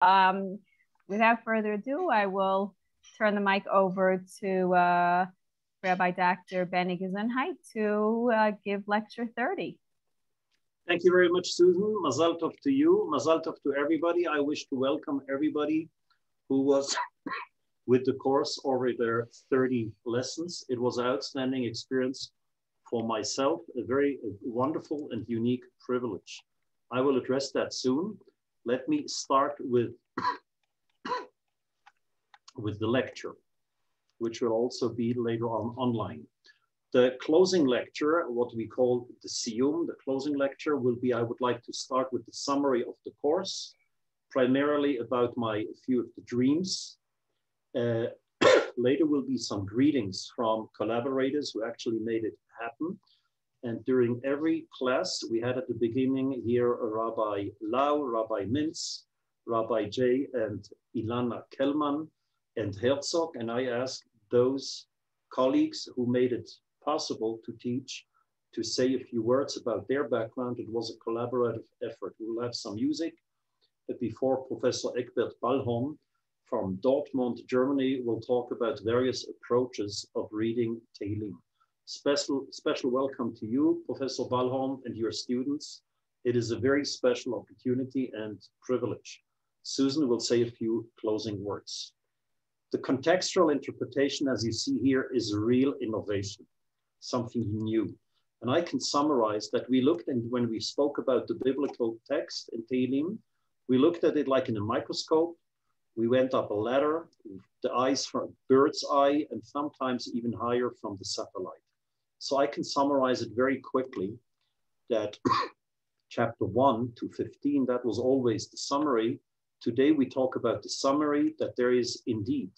Without further ado, I will turn the mic over to Rabbi Dr. Beni Gesundheit to give lecture 30. Thank you very much, Susan. Mazal tov to you. Mazal tov to everybody. I wish to welcome everybody who was with the course over their 30 lessons. It was an outstanding experience for myself, a very wonderful and unique privilege. I will address that soon. Let me start with the lecture, which will also be later on online. The closing lecture, what we call the Siyum, the closing lecture will be, I would like to start with the summary of the course, primarily about my few of the dreams. Later will be some greetings from collaborators who actually made it happen. And during every class, we had at the beginning here Rabbi Lau, Rabbi Mintz, Rabbi J, and Ilana Kelman, and Herzog. And I asked those colleagues who made it possible to teach to say a few words about their background. It was a collaborative effort. We will have some music before Professor Egbert Ballholm from Dortmund, Germany, will talk about various approaches of reading Tehillim. Special welcome to you, Professor Ballholm, and your students. It is a very special opportunity and privilege. Susan will say a few closing words. The contextual interpretation, as you see here, is a real innovation, something new. And I can summarize that we looked, and when we spoke about the biblical text in Tehillim, we looked at it like in a microscope. We went up a ladder, the eyes from a bird's eye, and sometimes even higher from the satellite. So I can summarize it very quickly that chapter 1 to 15, that was always the summary. Today we talk about the summary, that there is indeed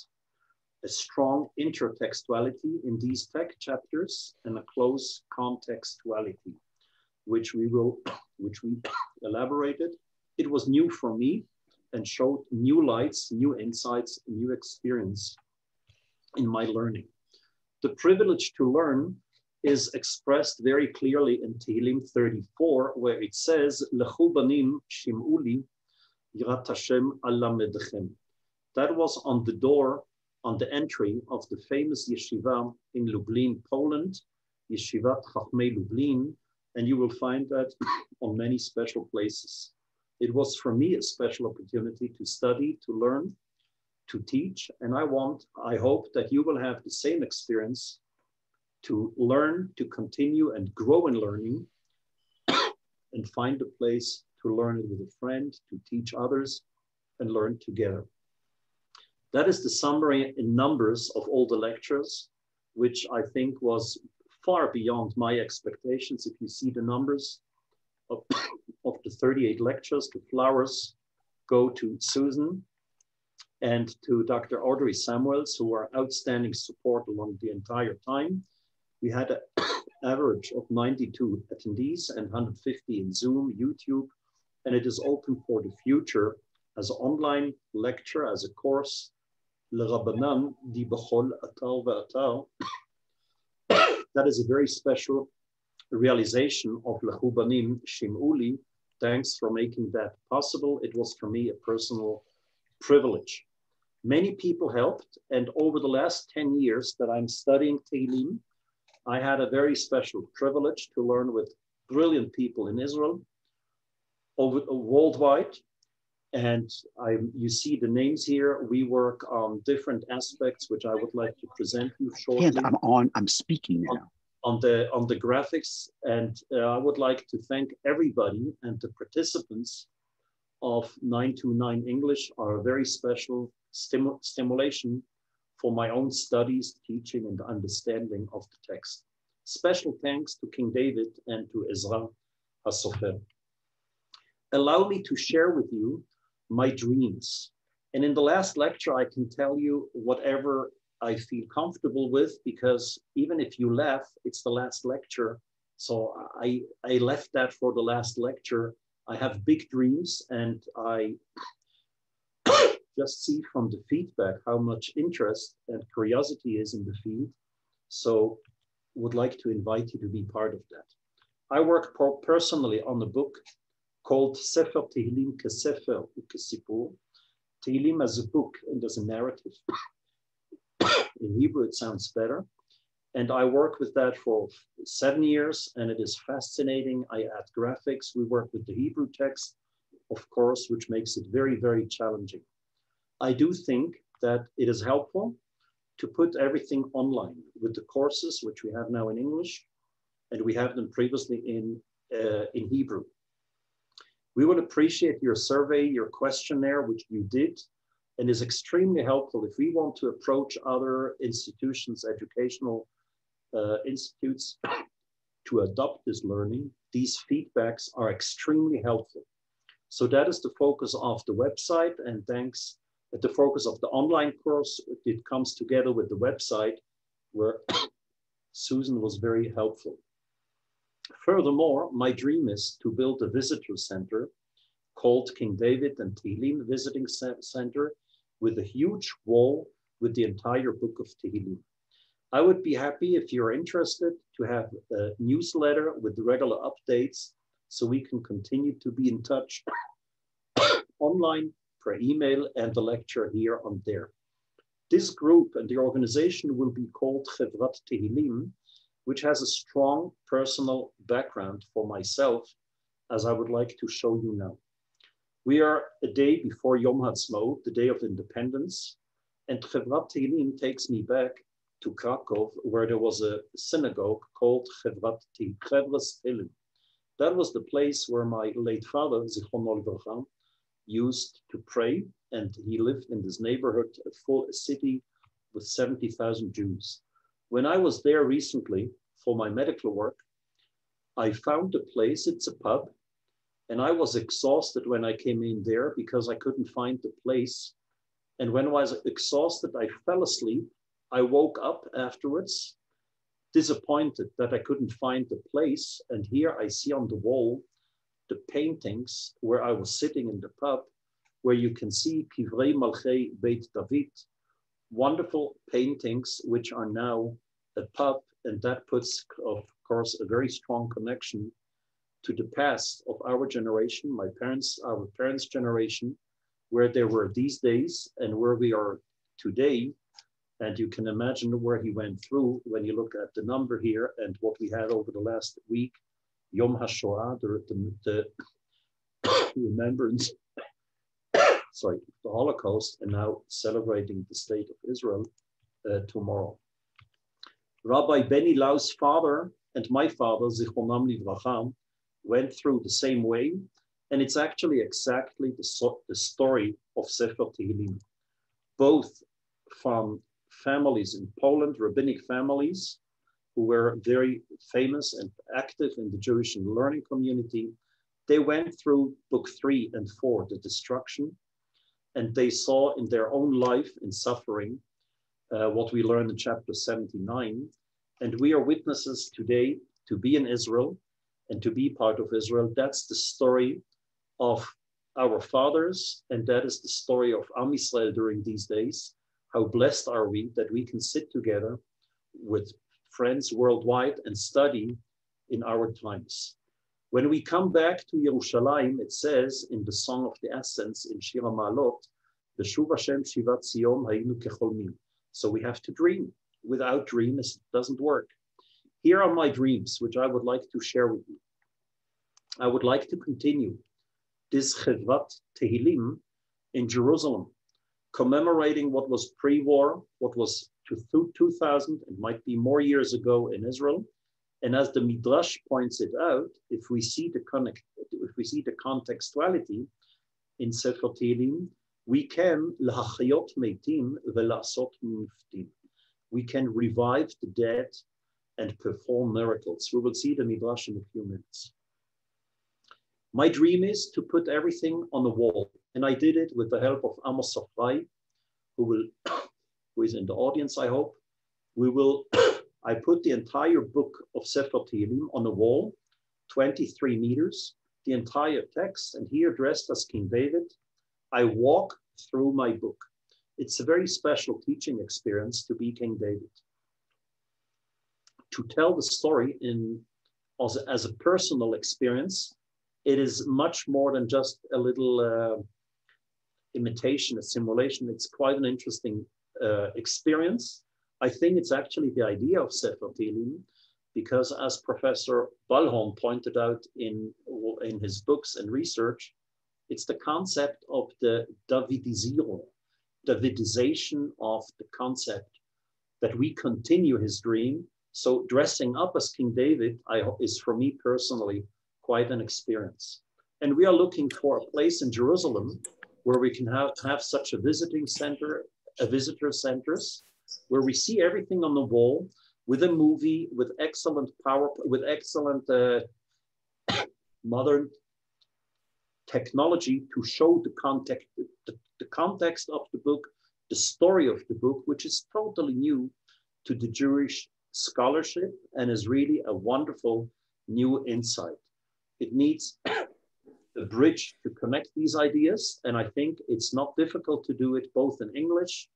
a strong intertextuality in these text chapters and a close contextuality, which we elaborated. It was new for me and showed new lights, new insights, new experience in my learning. The privilege to learn is expressed very clearly in Tehillim 34, where it says, Lechu banim shim'uli yirat Hashem alamedechem. That was on the door, on the entry of the famous yeshiva in Lublin, Poland, Yeshivat Chachmei Lublin, and you will find that on many special places. It was for me a special opportunity to study, to learn, to teach, and I hope that you will have the same experience to learn, to continue and grow in learning, and find a place to learn it with a friend, to teach others, and learn together. That is the summary in numbers of all the lectures, which I think was far beyond my expectations. If you see the numbers of the 38 lectures, the flowers go to Susan and to Dr. Audrey Samuels, who are outstanding support along the entire time. We had an average of 92 attendees and 150 in Zoom, YouTube, and it is open for the future as an online lecture, as a course. L'Rabbanan di B'chol Atar V'Atar. That is a very special realization of Lechu banim shim'uli. Thanks for making that possible. It was for me a personal privilege. Many people helped, and over the last 10 years that I'm studying Tehillim, I had a very special privilege to learn with brilliant people in Israel, worldwide. And you see the names here. We work on different aspects, which I would like to present you shortly. Yes, I'm speaking now. On the graphics, and I would like to thank everybody, and the participants of 929 English are a very special stimulation for my own studies, teaching, and understanding of the text. Special thanks to King David and to Ezra HaSofer. Allow me to share with you my dreams. And in the last lecture, I can tell you whatever I feel comfortable with, because even if you laugh, it's the last lecture. So I left that for the last lecture. I have big dreams, and I just see from the feedback how much interest and curiosity is in the field. So would like to invite you to be part of that. I work personally on a book called Sefer Tehillim Kesefer Ukesipur. Tehillim as a book and as a narrative. In Hebrew, it sounds better. And I work with that for 7 years, and it is fascinating. I add graphics. We work with the Hebrew text, of course, which makes it very, very challenging. I do think that it is helpful to put everything online with the courses, which we have now in English, and we have them previously in Hebrew. We would appreciate your survey, your questionnaire, which you did, and is extremely helpful if we want to approach other institutions, educational institutes, to adopt this learning. These feedbacks are extremely helpful. So that is the focus of the website, and thanks the focus of the online course. It comes together with the website where Susan was very helpful. Furthermore, my dream is to build a visitor center called King David and Tehillim Visiting Center with a huge wall with the entire book of Tehillim. I would be happy if you're interested to have a newsletter with the regular updates so we can continue to be in touch online, per email, and the lecture here and there. This group and the organization will be called Chevrat Tehillim, which has a strong personal background for myself, as I would like to show you now. We are a day before Yom Ha'atzmaut, the Day of Independence, and Chevrat Tehillim takes me back to Krakow, where there was a synagogue called Chevras Tehillim. That was the place where my late father, Zichrono Livracha, used to pray, and he lived in this neighborhood, a city with 70,000 Jews. When I was there recently for my medical work, I found a place, it's a pub, and I was exhausted when I came in there because I couldn't find the place. And when I was exhausted, I fell asleep. I woke up afterwards, disappointed that I couldn't find the place. And here I see on the wall the paintings where I was sitting in the pub, where you can see Kivrei Malchei Beit David, wonderful paintings, which are now a pub. And that puts, of course, a very strong connection to the past of our generation, our parents' generation, where there were these days and where we are today. And you can imagine where he went through when you look at the number here and what we had over the last week, Yom HaShoah, the remembrance, the Holocaust, and now celebrating the state of Israel tomorrow. Rabbi Beni Lau's father and my father, Zichronam Livracha, went through the same way, and it's actually exactly the story of Sefer Tehillim. Both from families in Poland, rabbinic families, who were very famous and active in the Jewish learning community. They went through book 3 and 4, the destruction, and they saw in their own life and suffering what we learned in chapter 79. And we are witnesses today to be in Israel and to be part of Israel. That's the story of our fathers, and that is the story of Am Yisrael during these days. How blessed are we that we can sit together with friends worldwide and study in our times. When we come back to Yerushalayim, it says in the Song of the Ascents in Shir HaMa'alot, B'shuv Hashem Shivat Zion Hayinu Kecholmim. So we have to dream. Without dreams, it doesn't work. Here are my dreams, which I would like to share with you. I would like to continue this Chevrat Tehillim in Jerusalem, commemorating what was pre-war, what was 2000, it might be more years ago in Israel. And as the Midrash points it out, if we see the contextuality in Sefer Tehillim, we can lahachayot meitim velasot muftim. We can revive the dead and perform miracles. We will see the Midrash in a few minutes. My dream is to put everything on the wall, and I did it with the help of Amos Safrai, who is in the audience, I hope. I put the entire book of Sefer Tehillim on the wall, 23 meters, the entire text, and here dressed as King David, I walk through my book. It's a very special teaching experience to be King David. To tell the story as a personal experience, it is much more than just a little imitation, a simulation. It's quite an interesting experience. I think it's actually the idea of Sefer Tehillim, because as Professor Ballhorn pointed out in his books and research, it's the concept of the Davidization of the concept, that we continue his dream. So dressing up as King David is for me personally quite an experience. And we are looking for a place in Jerusalem where we can have such a visiting center, a visitor centers, where we see everything on the wall, with a movie, with excellent modern technology to show the context of the book, the story of the book, which is totally new to the Jewish scholarship and is really a wonderful new insight. It needs a bridge to connect these ideas, and I think it's not difficult to do it both in English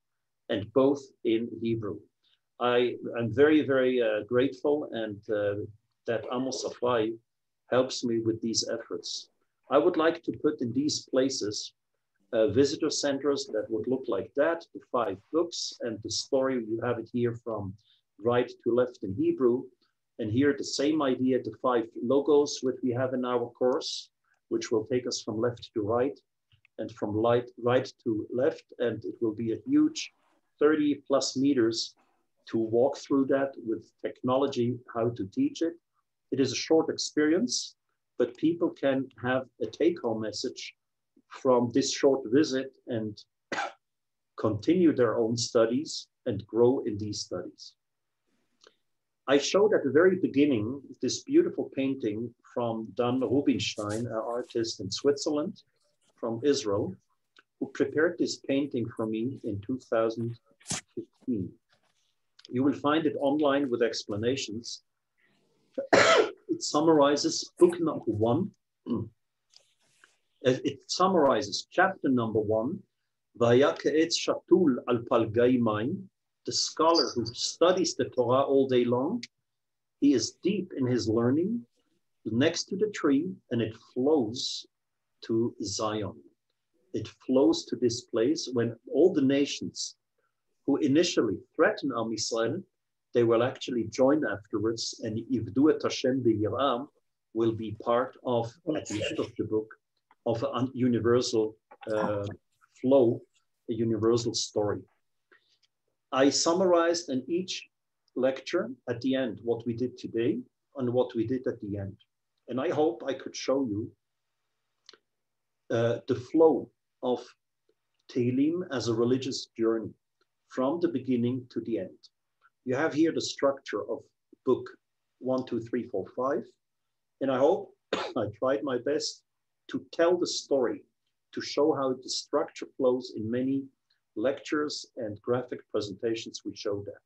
and both in Hebrew. I am very, very grateful, and that Amos Safai helps me with these efforts. I would like to put in these places visitor centers that would look like that, the 5 books, and the story, you have it here from right to left in Hebrew. And here the same idea, the 5 logos which we have in our course, which will take us from left to right and from right to left. And it will be a huge 30+ meters to walk through that with technology, how to teach it. It is a short experience, but people can have a take-home message from this short visit and continue their own studies and grow in these studies. I showed at the very beginning this beautiful painting from Dan Rubinstein, an artist in Switzerland, from Israel, who prepared this painting for me in 2015. You will find it online with explanations. It summarizes book number 1. It summarizes chapter number 1, Vayaka'etz Shatul al Palgai Maim, the scholar who studies the Torah all day long. He is deep in his learning, next to the tree, and it flows to Zion. It flows to this place when all the nations who initially threaten Am Yisrael, they will actually join afterwards, and Yivdu et Hashem b'yiram will be part of, at the end of the book, of a universal flow, a universal story. I summarized in each lecture at the end what we did today and what we did at the end. And I hope I could show you the flow of Tehillim as a religious journey from the beginning to the end. You have here the structure of book 1, 2, 3, 4, 5. And I hope I tried my best to tell the story, to show how the structure flows in many lectures and graphic presentations we showed that.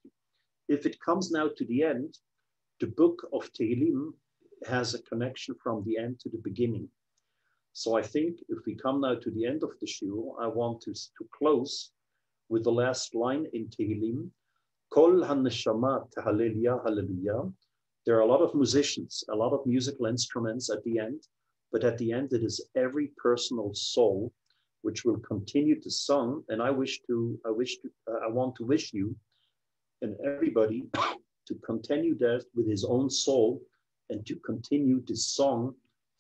If it comes now to the end, the book of Tehillim has a connection from the end to the beginning. So I think if we come now to the end of the shiur, I want to close with the last line in Tehillim, Kol ha-neshama tehallel hallelujah. There are a lot of musicians, a lot of musical instruments at the end, but at the end it is every personal soul which will continue to sing. And I want to wish you and everybody to continue that with his own soul and to continue this song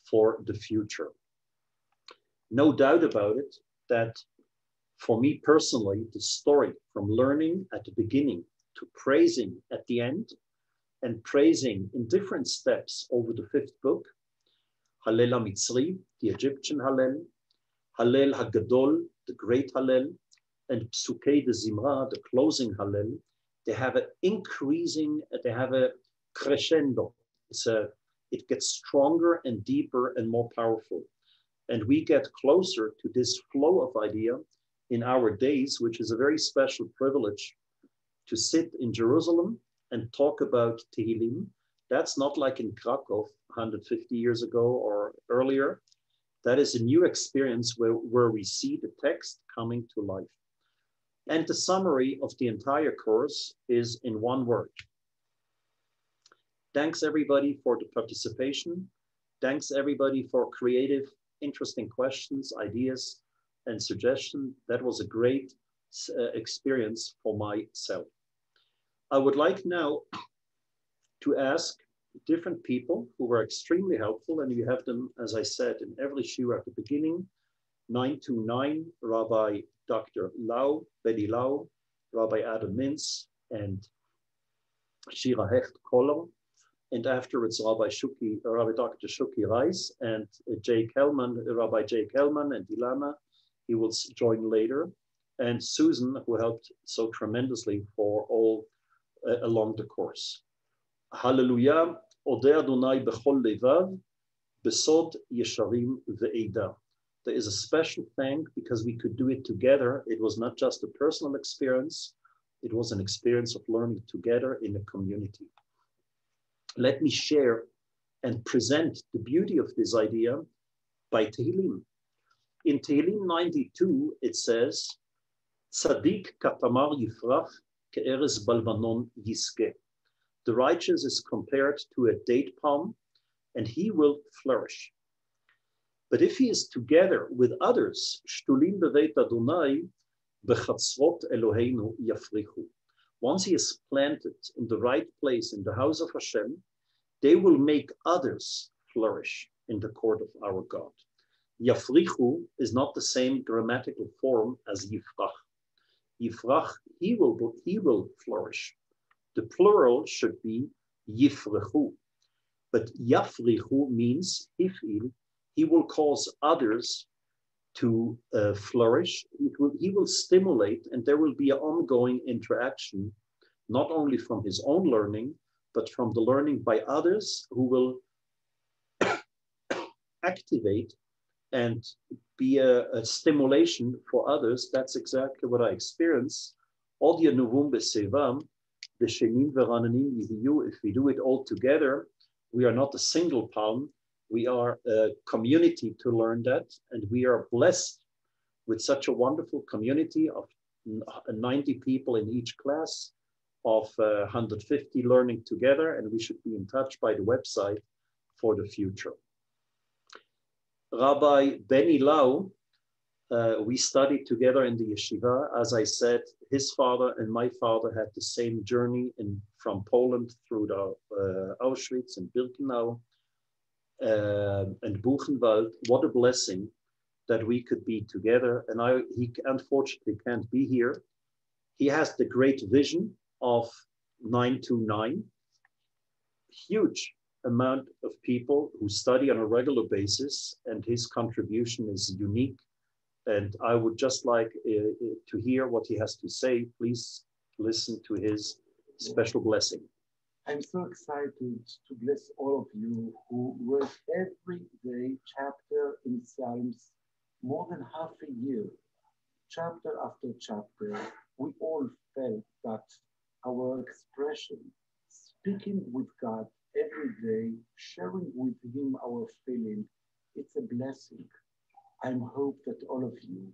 for the future. No doubt about it that for me personally, the story from learning at the beginning to praising at the end and praising in different steps over the 5th book, Hallel HaMitzri, the Egyptian Hallel, Hallel HaGadol, the great Hallel, and Psukei de Zimra, the closing Hallel, they have a crescendo. It gets stronger and deeper and more powerful. And we get closer to this flow of idea in our days, which is a very special privilege to sit in Jerusalem and talk about Tehillim. That's not like in Krakow 150 years ago or earlier. That is a new experience where we see the text coming to life. And the summary of the entire course is in one word. Thanks everybody for the participation. Thanks everybody for creative, interesting questions, ideas, and suggestion. That was a great experience for myself. I would like now to ask different people who were extremely helpful, and you have them, as I said, in every shiur at the beginning. 929, Rabbi Dr. Lau, Beni Lau, Rabbi Adam Mintz, and Shira Hecht-Koller, and afterwards Rabbi Dr. Shuki Reis, and Rabbi Jay Kelman and Ilana, he will join later, and Susan, who helped so tremendously for all along the course. Hallelujah, Odeh Adonai b'chol levav, besod yesharim ve'eda. There is a special thank because we could do it together. It was not just a personal experience, it was an experience of learning together in a community. Let me share and present the beauty of this idea by Tehillim. In Tehillim 92, it says, Tzadik katamar yifrach ke'eres balvanon yiske. The righteous is compared to a date palm, and he will flourish. But if he is together with others, shtulim beveit Adonai, bechatzrot Eloheinu yafrichu. Once he is planted in the right place in the house of Hashem, they will make others flourish in the court of our God. Yafrichu is not the same grammatical form as yifrach. Yifrach, he will flourish. The plural should be yifrechu. But yafrichu means ifil, he will cause others to flourish. He will stimulate, and there will be an ongoing interaction, not only from his own learning, but from the learning by others who will activate and be a stimulation for others. That's exactly what I experienced. If we do it all together, we are not a single palm. We are a community to learn that, and we are blessed with such a wonderful community of 90 people in each class, of 150 learning together, and we should be in touch by the website for the future. Rabbi Beni Lau, we studied together in the yeshiva. As I said, his father and my father had the same journey from Poland through the Auschwitz and Birkenau and Buchenwald. What a blessing that we could be together. And he unfortunately can't be here. He has the great vision of 929, huge amount of people who study on a regular basis, and his contribution is unique. And I would just like to hear what he has to say. Please listen to his special blessing. I'm so excited to bless all of you who read every day chapter in Psalms, more than half a year, chapter after chapter. We all felt that our expression, speaking with God every day, sharing with him our feeling, it's a blessing. I hope that all of you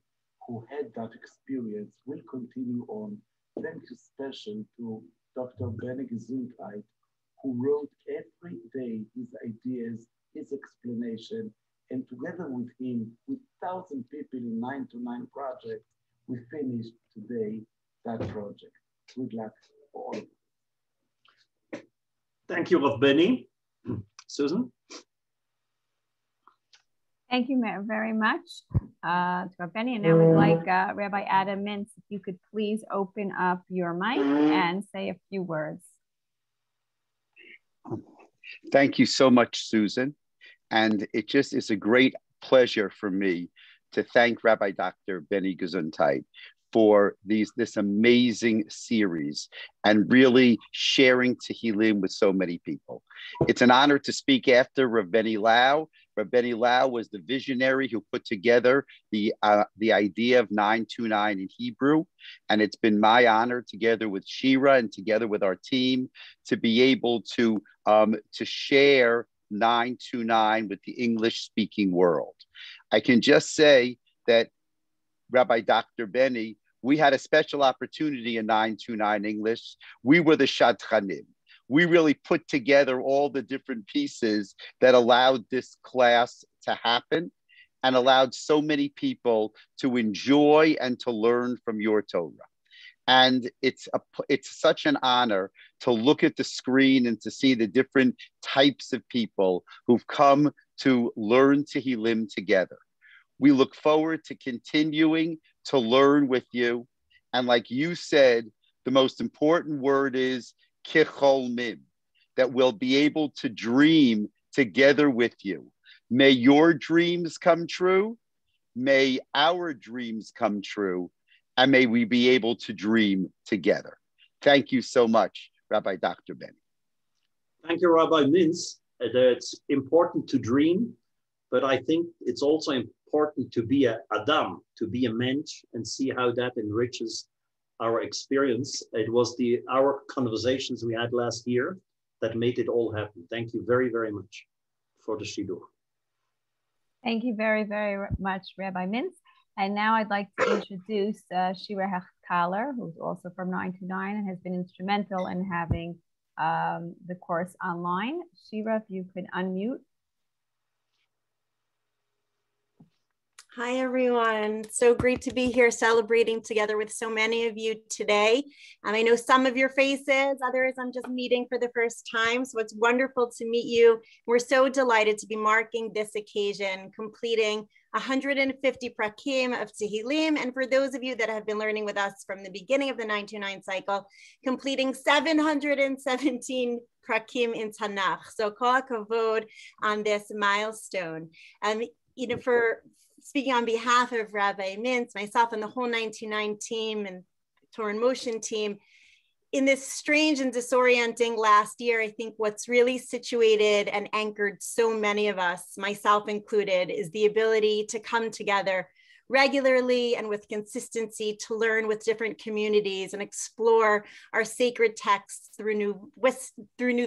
who had that experience will continue on. Thank you special to Dr. Beni Gesundheit, who wrote every day his ideas, his explanation, and together with him, with 1,000 people in 929 project, we finished today that project. Good luck for all of you. Thank you, Rav Beni. Susan? Thank you very much, to Rav Beni. And now we'd like Rabbi Adam Mintz, if you could please open up your mic and say a few words. Thank you so much, Susan. And it just is a great pleasure for me to thank Rabbi Dr. Beni Gesundheit for this amazing series and really sharing Tehillim with so many people. It's an honor to speak after Rav Beni Lau. Rav Beni Lau was the visionary who put together the idea of 929 in Hebrew. And it's been my honor, together with Shira and together with our team, to be able to share 929 with the English-speaking world. I can just say that Rabbi Dr. Beni, we had a special opportunity in 929 English. We were the Shadchanim. We really put together all the different pieces that allowed this class to happen. and allowed so many people to enjoy and to learn from your Torah. And it's such an honor to look at the screen and to see the different types of people who've come to learn Tehillim together. We look forward to continuing to learn with you. And like you said, the most important word is kicholmim, that we'll be able to dream together with you. May your dreams come true. May our dreams come true. And may we be able to dream together. Thank you so much, Rabbi Dr. Beni. Thank you, Rabbi Mintz. It's important to dream, but I think it's also important to be a Adam, to be a mensch, and see how that enriches our experience. It was our conversations we had last year that made it all happen. Thank you very, very much for the Shidur. Thank you very, very much, Rabbi Mintz. And now I'd like to introduce Shira Hechkaler, who's also from 929 and has been instrumental in having the course online. Shira, if you could unmute. Hi, everyone. So great to be here celebrating together with so many of you today. I know some of your faces, others I'm just meeting for the first time. So it's wonderful to meet you. We're so delighted to be marking this occasion, completing 150 prakim of Tehillim. And for those of you that have been learning with us from the beginning of the 929 cycle, completing 717 prakim in Tanakh. So kol hakavod on this milestone. For speaking on behalf of Rabbi Mintz, myself, and the whole 929 team and Torah in Motion team, in this strange and disorienting last year, I think what's really situated and anchored so many of us, myself included, is the ability to come together regularly and with consistency to learn with different communities and explore our sacred texts through new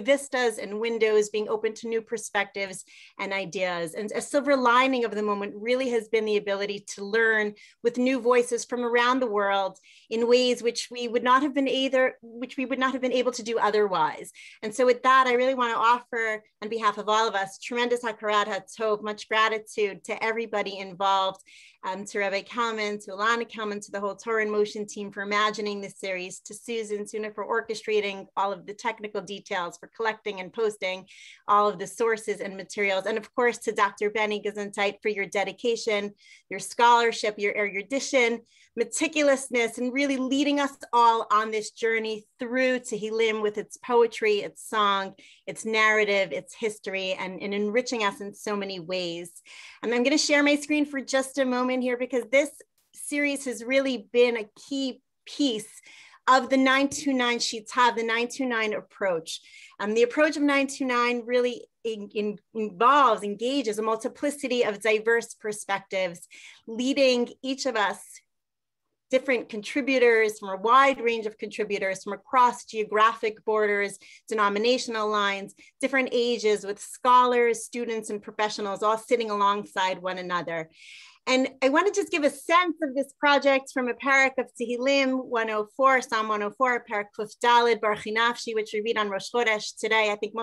vistas and windows, being open to new perspectives and ideas. And a silver lining of the moment really has been the ability to learn with new voices from around the world in ways which we would not have been able to do otherwise. And so with that, I really want to offer on behalf of all of us tremendous hakarat hatov, much gratitude to everybody involved, to Rabbi Kalman, to Ilana Kalman, to the whole Torah in Motion team for imagining this series, to Susan Suna for orchestrating all of the technical details, for collecting and posting all of the sources and materials, and of course to Dr. Beni Gesundheit for your dedication, your scholarship, your erudition, meticulousness, and really leading us all on this journey through Tehillim with its poetry, its song, its narrative, its history, and enriching us in so many ways. And I'm going to share my screen for just a moment here because this series has really been a key piece of the 929 Shita, the 929 approach. The approach of 929 really engages a multiplicity of diverse perspectives, leading each of us, different contributors from a wide range of contributors from across geographic borders, denominational lines, different ages, with scholars, students, and professionals all sitting alongside one another. And I want to just give a sense of this project from a parak of Tehillim 104, Psalm 104, parak Kuf Daled Baruch Nafshi, which we read on Rosh Chodesh today. I think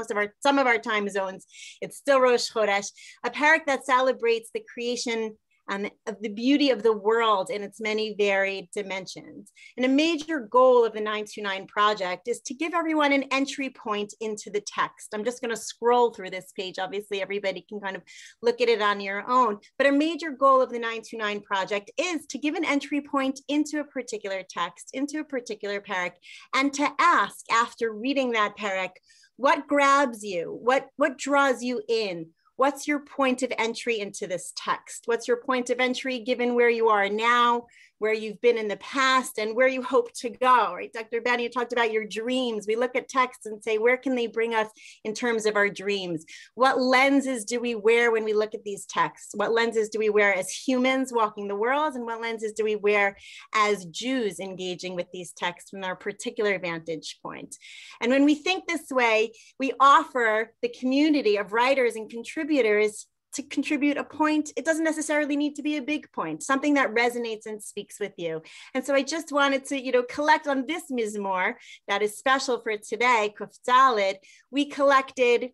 some of our time zones, it's still Rosh Chodesh, a parak that celebrates the creation of the beauty of the world in its many varied dimensions. And a major goal of the 929 project is to give everyone an entry point into the text. I'm just going to scroll through this page. Obviously, everybody can kind of look at it on your own. But a major goal of the 929 project is to give an entry point into a particular text, into a particular parak, and to ask after reading that parak, what grabs you? What draws you in? What's your point of entry into this text? What's your point of entry given where you are now, where you've been in the past, and where you hope to go, right? Dr. Beni, you talked about your dreams. We look at texts and say, where can they bring us in terms of our dreams? What lenses do we wear when we look at these texts? What lenses do we wear as humans walking the world? And what lenses do we wear as Jews engaging with these texts from our particular vantage point? And when we think this way, we offer the community of writers and contributors to contribute a point. It doesn't necessarily need to be a big point, something that resonates and speaks with you. And so I just wanted to, collect on this mizmor that is special for today, Kuf Daled. We collected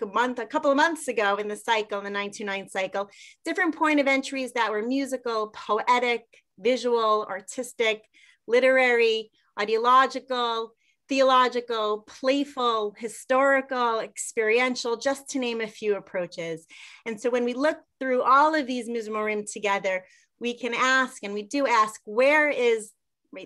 a couple of months ago in the cycle, in the 929 cycle, different point of entries that were musical, poetic, visual, artistic, literary, ideological, theological, playful, historical, experiential, just to name a few approaches. And so when we look through all of these mizmorim together, we can ask, and we do ask, where is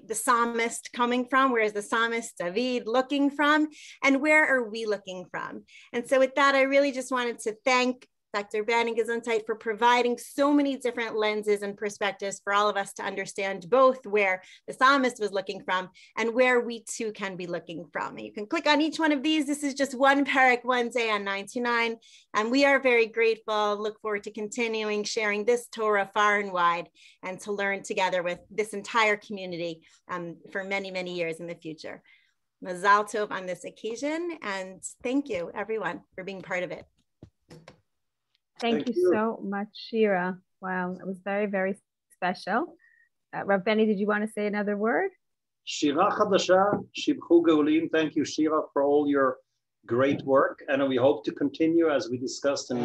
the psalmist coming from? Where is the psalmist David looking from? And where are we looking from? And so with that, I really just wanted to thank Dr. Beni Gesundheit for providing so many different lenses and perspectives for all of us to understand both where the psalmist was looking from and where we too can be looking from. And you can click on each one of these. This is just one parak, one day on 929. And we are very grateful. Look forward to continuing sharing this Torah far and wide and to learn together with this entire community for many, many years in the future. Mazal tov on this occasion. And thank you, everyone, for being part of it. Thank you so much, Shira. Wow, it was very, very special. Rav Beni, did you want to say another word? Shira Chadasha, Shibchu Geulim. Thank you, Shira, for all your great work. And we hope to continue, as we discussed, in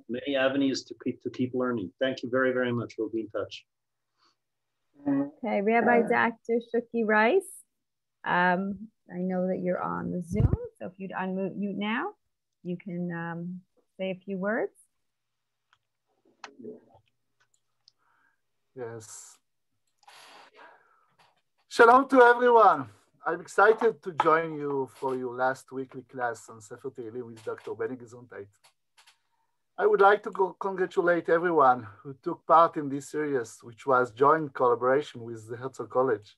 many avenues to keep learning. Thank you very, very much. We'll be in touch. Okay, Rabbi Dr. Shuki Rice. I know that you're on the Zoom, so if you'd unmute now, you can say a few words. Yes. Shalom to everyone. I'm excited to join you for your last weekly class on Sefer Tehillim with Dr. Beni Gesundheit. I would like to congratulate everyone who took part in this series, which was joint collaboration with the Herzog College.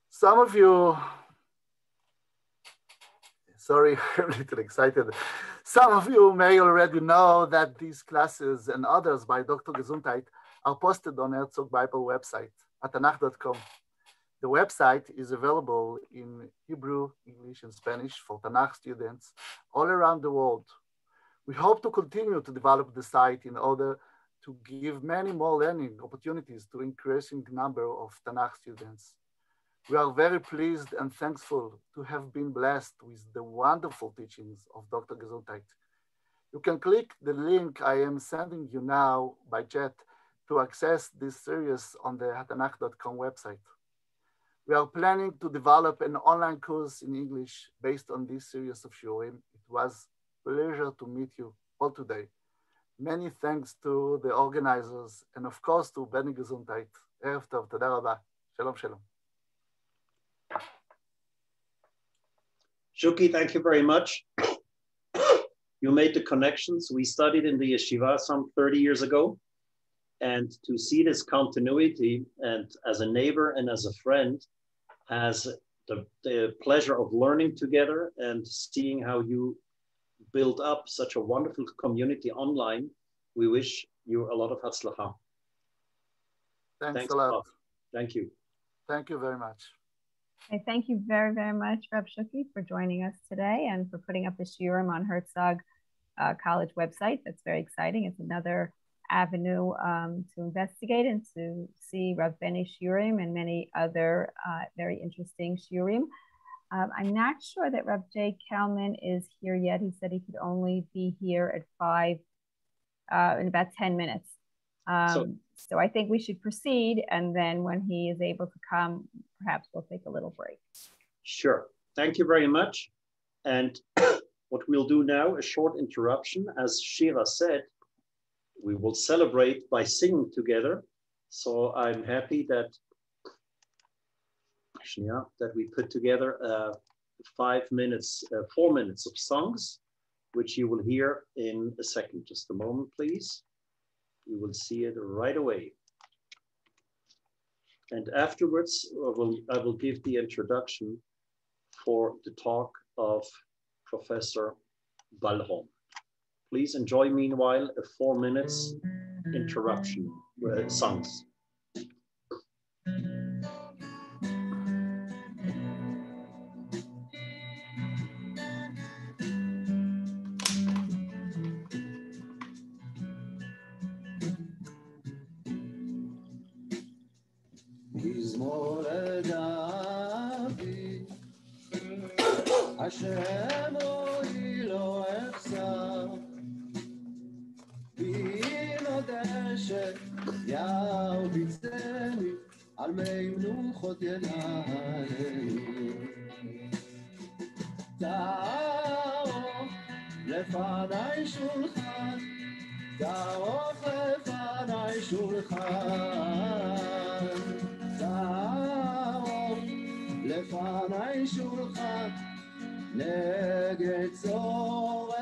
Some of you, sorry, I'm a little excited. Some of you may already know that these classes and others by Dr. Gesundheit are posted on Herzog Bible website at tanach.com. The website is available in Hebrew, English, and Spanish for Tanakh students all around the world. We hope to continue to develop the site in order to give many more learning opportunities to increasing number of Tanakh students. We are very pleased and thankful to have been blessed with the wonderful teachings of Dr. Gesundheit. You can click the link I am sending you now by chat to access this series on the tanach.com website. We are planning to develop an online course in English based on this series of shiurim. It was a pleasure to meet you all today. Many thanks to the organizers and of course to Beni Gesundheit. Erev tov, toda rabah. Shalom, shalom. Shuki, thank you very much. You made the connections. We studied in the yeshiva some 30 years ago. And to see this continuity, and as a neighbor and as a friend, as the pleasure of learning together and seeing how you build up such a wonderful community online, we wish you a lot of hatzlacha. Thanks a lot. Thank you. Thank you very much. Okay, thank you very, very much, Reb Shuki, for joining us today and for putting up the shiurim on Herzog College website. That's very exciting. It's another avenue to investigate and to see Rav Beni shiurim and many other very interesting shiurim. I'm not sure that Rav J. Kalman is here yet. He said he could only be here at 5 in about 10 minutes. So I think we should proceed, and then when he is able to come, perhaps we'll take a little break. Sure. Thank you very much. And what we'll do now, a short interruption. As Shira said, we will celebrate by singing together. So I'm happy that we put together 4 minutes of songs, which you will hear in a second. Just a moment, please. You will see it right away. And afterwards, I will give the introduction for the talk of Professor Balhom. Please enjoy, meanwhile, a 4 minutes interruption songs. Hashem Elohim מי מנוחות ינהלנו תערוך לפני שולחן תערוך לפני שולחן תערוך לפני שולחן נגד צורריי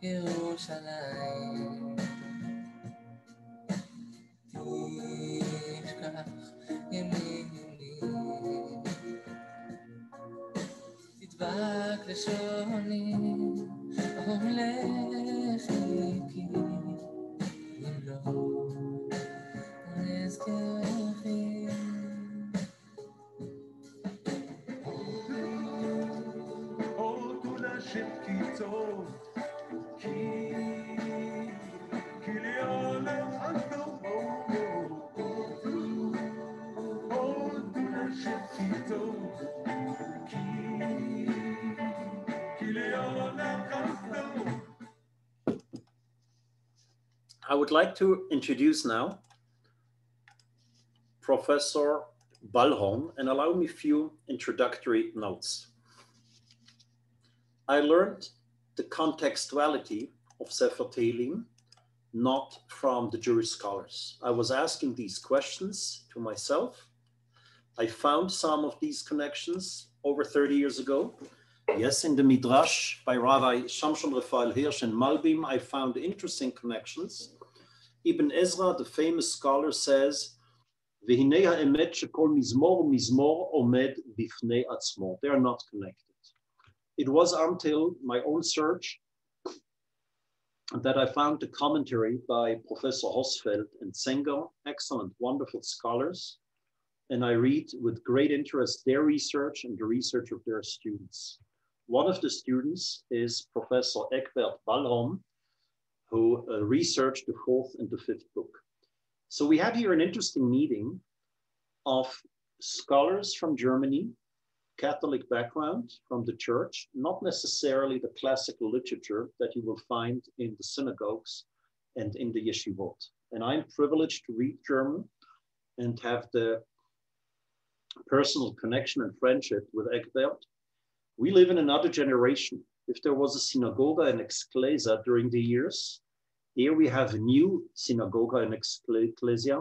ירושלים תשכח ימיני תדבק לשוני ולפיקי אם לא נזכרכי הודו לשם כי טוב I would like to introduce now Professor Balholm and allow me a few introductory notes. I learned the contextuality of Sefer Tehillim not from the Jewish scholars. I was asking these questions to myself. I found some of these connections over 30 years ago. Yes, in the Midrash by Rabbi Shamshon Raphael Hirsch and Malbim, I found interesting connections. Ibn Ezra, the famous scholar, says, they are not connected. It was until my own search that I found the commentary by Professor Hosfeld and Zenger, excellent, wonderful scholars. And I read with great interest their research and the research of their students. One of the students is Professor Egbert Balholm, who researched the fourth and the fifth book. So we have here an interesting meeting of scholars from Germany, Catholic background from the church, not necessarily the classical literature that you will find in the synagogues and in the yeshivot. And I'm privileged to read German and have the personal connection and friendship with Egbert. We live in another generation. If there was a synagogue in Exclesa during the years, Here we have a new synagogue and ecclesia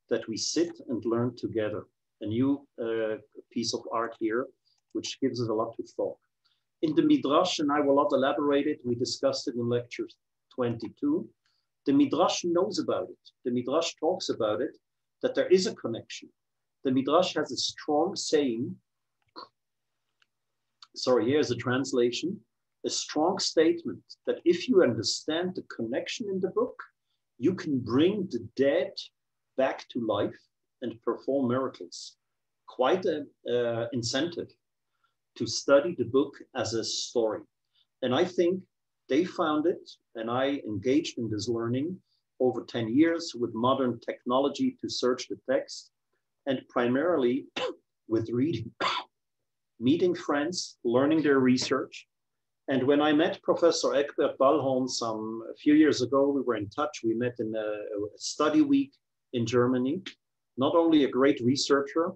that we sit and learn together. A new piece of art here, which gives us a lot to thought. In the Midrash, and I will not elaborate it, we discussed it in lecture 22. The Midrash knows about it. The Midrash talks about it, that there is a connection. The Midrash has a strong saying, sorry, here's a translation, a strong statement that if you understand the connection in the book, you can bring the dead back to life and perform miracles. Quite an incentive to study the book as a story. And I think they found it, and I engaged in this learning over 10 years with modern technology to search the text, and primarily with reading, meeting friends, learning their research. And when I met Professor Egbert Ballholm a few years ago, we were in touch. We met in a study week in Germany. Not only a great researcher,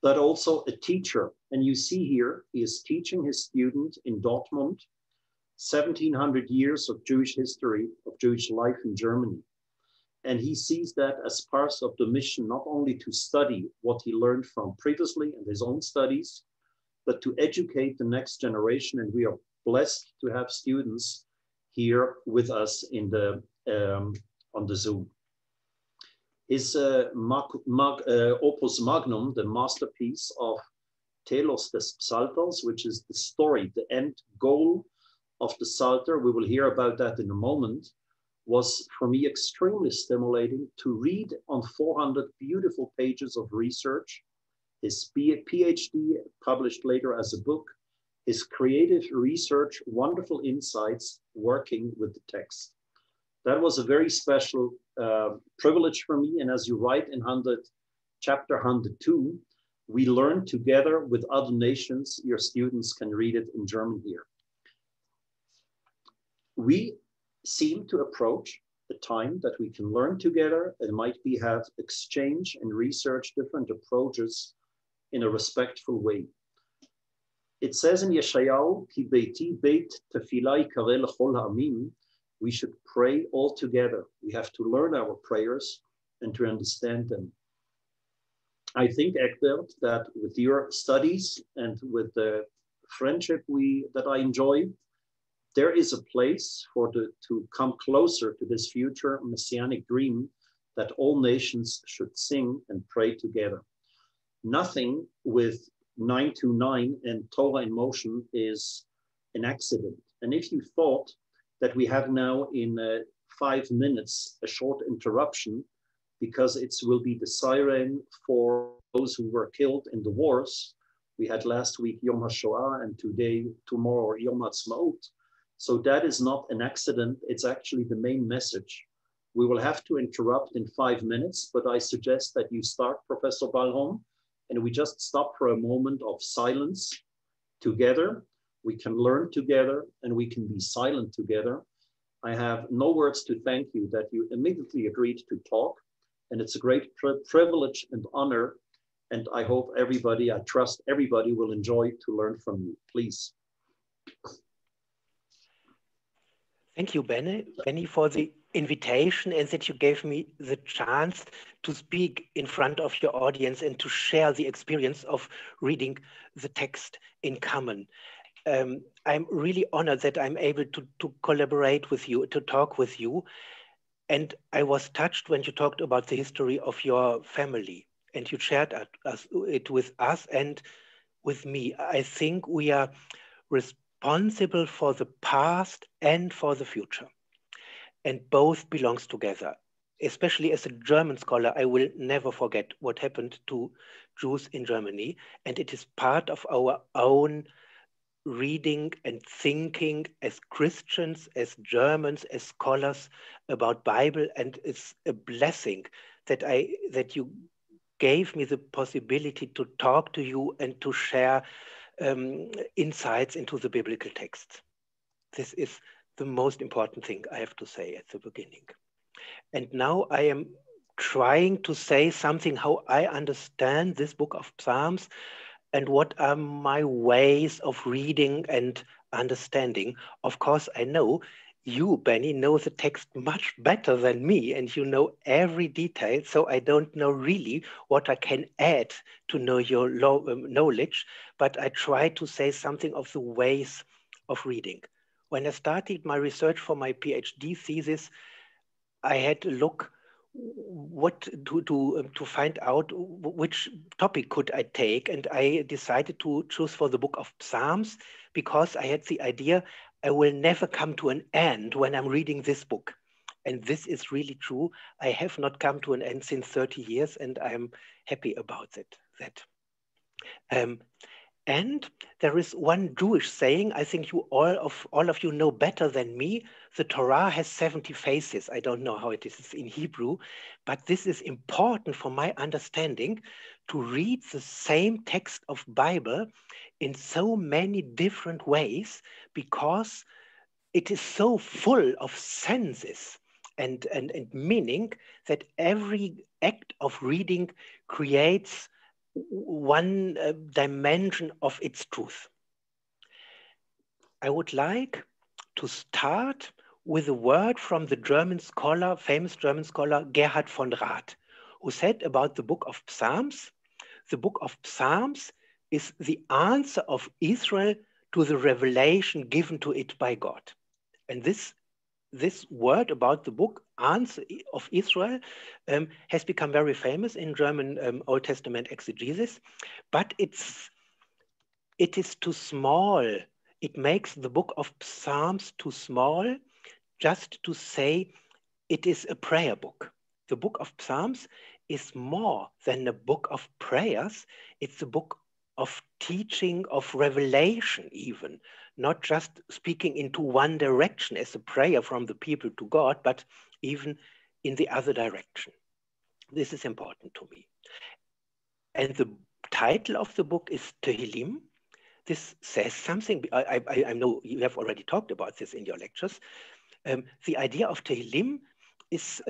but also a teacher. And you see here, he is teaching his student in Dortmund, 1700 years of Jewish history, of Jewish life in Germany. And he sees that as part of the mission, not only to study what he learned from previously in his own studies, but to educate the next generation. And we are blessed to have students here with us in the on the Zoom. His opus magnum, the masterpiece of Telos des Psalters, which is the story, the end goal of the Psalter, we will hear about that in a moment, was for me extremely stimulating to read on 400 beautiful pages of research, his PhD published later as a book, his creative research, wonderful insights working with the text. That was a very special privilege for me. And as you write in chapter 102, we learn together with other nations. Your students can read it in German here. We seem to approach a time that we can learn together and might be have exchange and research different approaches in a respectful way. It says in Yeshayahu, Ki beiti beit tefillah yikareh lechol ha'amim, we should pray all together. We have to learn our prayers and to understand them. I think, Egbert, that with your studies and with the friendship that I enjoy, there is a place to come closer to this future messianic dream that all nations should sing and pray together. Nothing with 929 and Torah in motion is an accident. And if you thought that we have now in 5 minutes a short interruption because it will be the siren for those who were killed in the wars. We had last week Yom HaShoah and tomorrow Yom HaTzmaut. So that is not an accident, it's actually the main message. We will have to interrupt in 5 minutes, but I suggest that you start, Professor Ballholm, and we just stop for a moment of silence together. We can learn together and we can be silent together. I have no words to thank you that you immediately agreed to talk. And it's a great privilege and honor. And I hope I trust everybody will enjoy to learn from you. Please. Thank you, Beni, for the invitation and that you gave me the chance to speak in front of your audience and to share the experience of reading the text in common. I'm really honored that I'm able to collaborate with you, to talk with you. And I was touched when you talked about the history of your family and you shared it with us and with me. I think we are responsible for the past and for the future. And both belongs together. Especially as a German scholar, I will never forget what happened to Jews in Germany. And it is part of our own reading and thinking as Christians, as Germans, as scholars about Bible. And it's a blessing that you gave me the possibility to talk to you and to share insights into the biblical text. This is the most important thing I have to say at the beginning. And now I am trying to say something how I understand this book of Psalms and what are my ways of reading and understanding. Of course, I know you, Benny, know the text much better than me, and you know every detail. So I don't know really what I can add to know your knowledge, but I try to say something of the ways of reading. When I started my research for my PhD thesis, I had to look what to find out which topic could I take, and I decided to choose for the book of Psalms because I had the idea I will never come to an end when I'm reading this book. And this is really true. I have not come to an end since 30 years, and I'm happy about it. And there is one Jewish saying, I think you all of you know better than me. The Torah has 70 faces. I don't know how it is in Hebrew, but this is important for my understanding, to read the same text of Bible in so many different ways, because it is so full of senses and meaning that every act of reading creates one dimension of its truth. I would like to start with a word from the German scholar, famous German scholar Gerhard von Rath, who said about the book of Psalms, the book of Psalms is the answer of Israel to the revelation given to it by God. And this word about the book, Answer of Israel, has become very famous in German Old Testament exegesis, but it is too small. It makes the book of Psalms too small just to say it is a prayer book. The book of Psalms is more than a book of prayers. It's a book of teaching, of revelation even, not just speaking into one direction as a prayer from the people to God, but even in the other direction. This is important to me. And the title of the book is Tehillim. This says something. I know you have already talked about this in your lectures. The idea of Tehillim is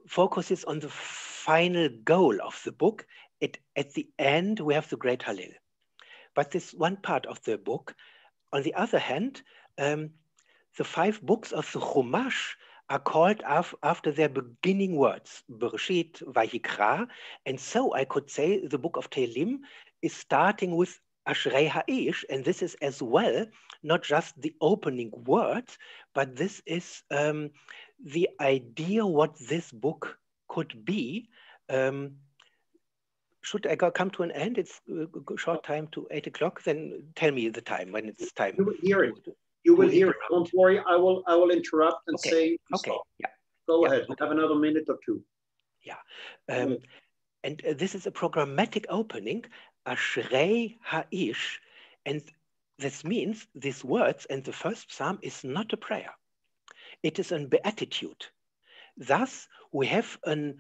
focuses on the final goal of the book. At the end, we have the great Hallel. But this one part of the book, on the other hand, the 5 books of the Chumash are called after their beginning words, Bereshit, Vayikra. And so I could say the book of Tehillim is starting with Ashrei Ha'ish, and this is as well not just the opening words, but this is the idea what this book could be. Should I come to an end? It's a short time to 8 o'clock. Then tell me the time when it's time. You will hear it. You will hear it. Don't worry. I will interrupt and say stop. Yeah. Go ahead. Okay. Have another minute or two. Yeah. And this is a programmatic opening, Ashrei Ha'ish, and this means these words in the first psalm is not a prayer. It is a beatitude. Thus, we have an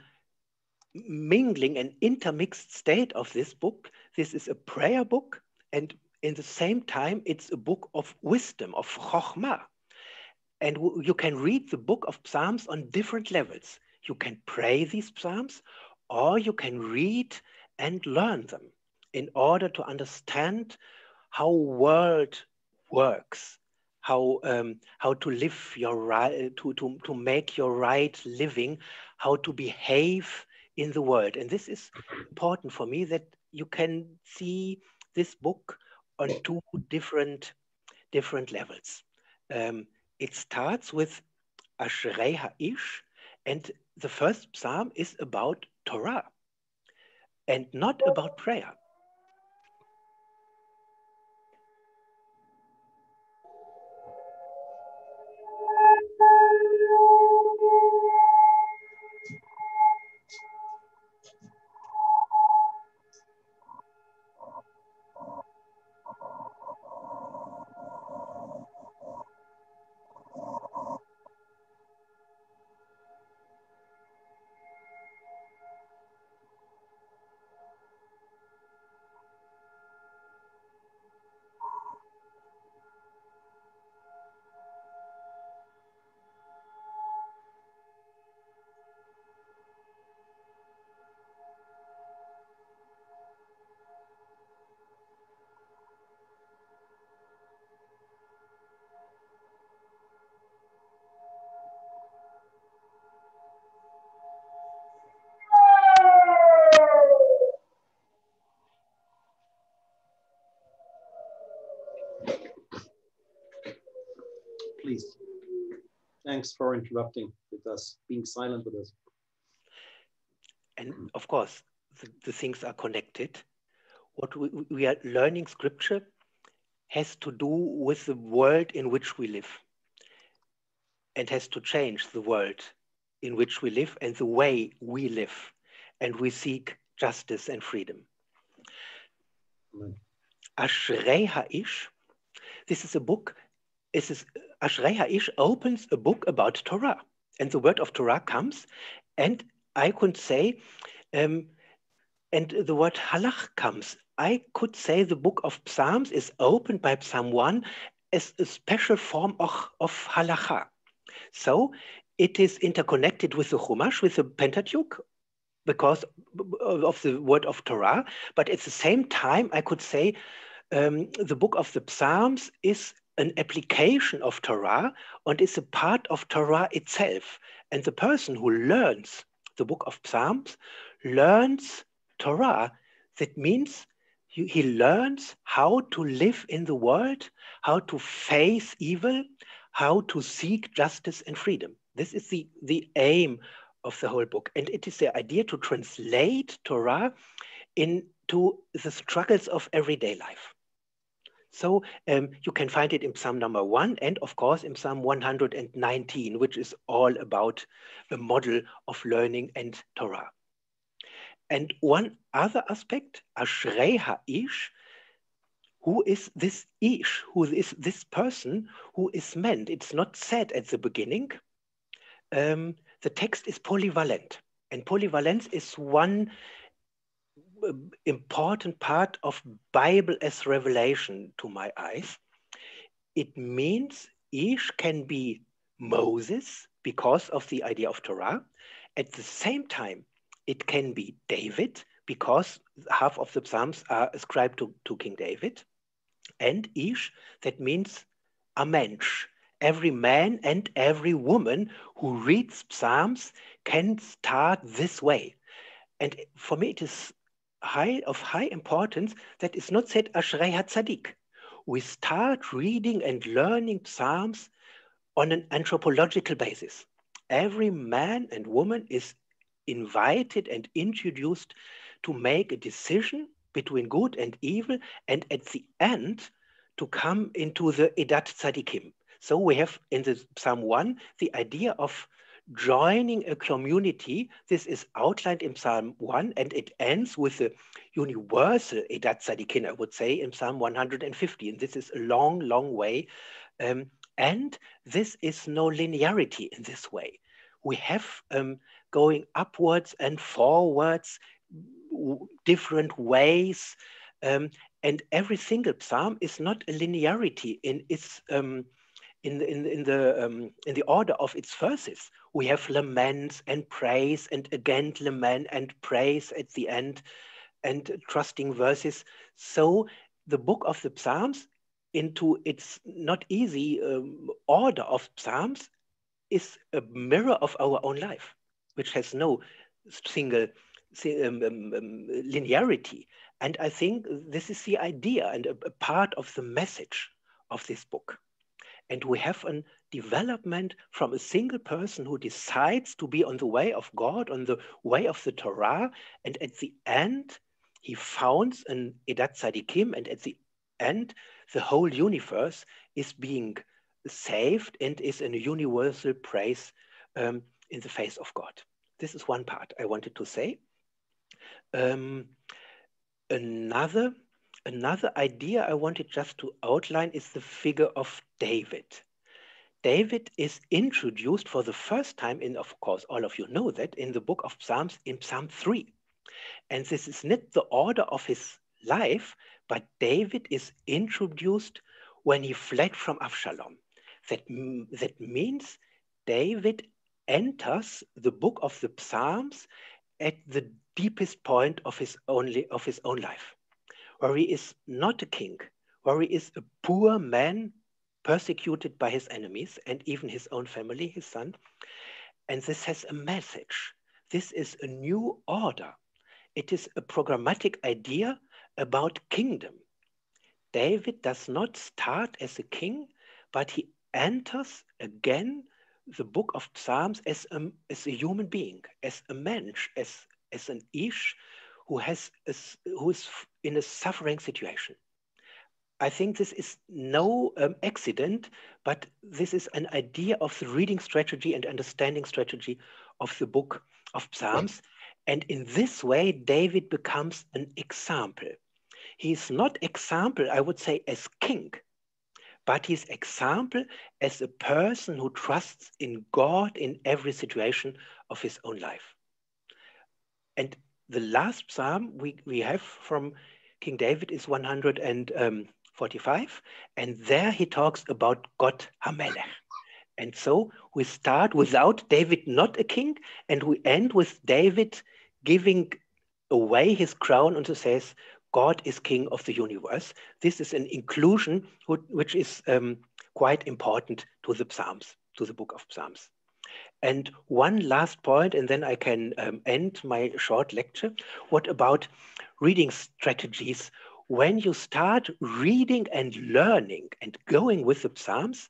mingling and intermixed state of this book. This is a prayer book, and in the same time, it's a book of wisdom, of chokhmah. And you can read the book of Psalms on different levels. You can pray these Psalms, or you can read and learn them in order to understand how world works, how to live your right, to make your right living, how to behave in the world. And this is important for me, that you can see this book on 2 different levels. It starts with Ashrei Ha'ish, and the first psalm is about Torah and not about prayer. please. Thanks for interrupting with us, being silent with us. And of course, the things are connected. What we are learning scripture has to do with the world in which we live, and has to change the world in which we live and the way we live, and we seek justice and freedom. Ashrei Ha'ish, this is a book, Ashrei Ha'ish opens a book about Torah, and the word of Torah comes, and I could say, and the word halach comes. I could say the book of Psalms is opened by Psalm 1 as a special form of halacha. So it is interconnected with the Chumash, with the Pentateuch, because of the word of Torah. But at the same time, I could say the book of the Psalms is an application of Torah and is a part of Torah itself. And the person who learns the book of Psalms learns Torah. That means he learns how to live in the world, how to face evil, how to seek justice and freedom. This is the aim of the whole book. And it is the idea to translate Torah into the struggles of everyday life. So you can find it in Psalm number 1 and of course in Psalm 119, which is all about a model of learning and Torah. And one other aspect, Ashrei Ha'ish, who is this Ish, who is this person who is meant? It's not said at the beginning. The text is polyvalent, and polyvalence is one important part of Bible as revelation to my eyes. It means Ish can be Moses because of the idea of Torah. At the same time, it can be David because half of the Psalms are ascribed to King David. And Ish, that means a mensch. Every man and every woman who reads Psalms can start this way. And for me, it is of high importance that it's not said Ashrei HaTzadik. We start reading and learning Psalms on an anthropological basis. Every man and woman is invited and introduced to make a decision between good and evil, and at the end to come into the Edat Tzadikim. So we have in the Psalm 1 the idea of joining a community. This is outlined in Psalm 1 and it ends with the universal Edat Tzadikim, I would say, in Psalm 150. And this is a long, long way. And this is no linearity in this way. We have going upwards and forwards, different ways, and every single psalm is not a linearity in its in the order of its verses. We have laments and praise, and again lament and praise at the end, and trusting verses. So the book of the Psalms, into its not easy order of Psalms, is a mirror of our own life, which has no single linearity. And I think this is the idea and a part of the message of this book. And we have a development from a single person who decides to be on the way of God, on the way of the Torah, and at the end, he founds an Edat Tzadikim, and at the end, the whole universe is being saved and is in a universal praise in the face of God. This is one part I wanted to say. Another idea I wanted just to outline is the figure of David. David is introduced for the first time in, of course, all of you know that, in the book of Psalms in Psalm 3. And this is not the order of his life, but David is introduced when he fled from Absalom. That means David enters the book of the Psalms at the deepest point of his own life, where he is not a king, where he is a poor man persecuted by his enemies and even his own family, his son. And this has a message. This is a new order. It is a programmatic idea about kingdom. David does not start as a king, but he enters again the book of Psalms as a human being, as a mensch, as an ish who is in a suffering situation. I think this is no accident, but this is an idea of the reading strategy and understanding strategy of the book of Psalms. And in this way, David becomes an example. He is not example, I would say, as king, but he's example as a person who trusts in God in every situation of his own life. And the last psalm we have from King David is 145, and there he talks about God HaMelech. And so we start without David not a king, and we end with David giving away his crown and says, God is king of the universe. This is an inclusion which is quite important to the Psalms, to the book of Psalms. And one last point, and then I can end my short lecture. What about reading strategies? When you start reading and learning and going with the Psalms,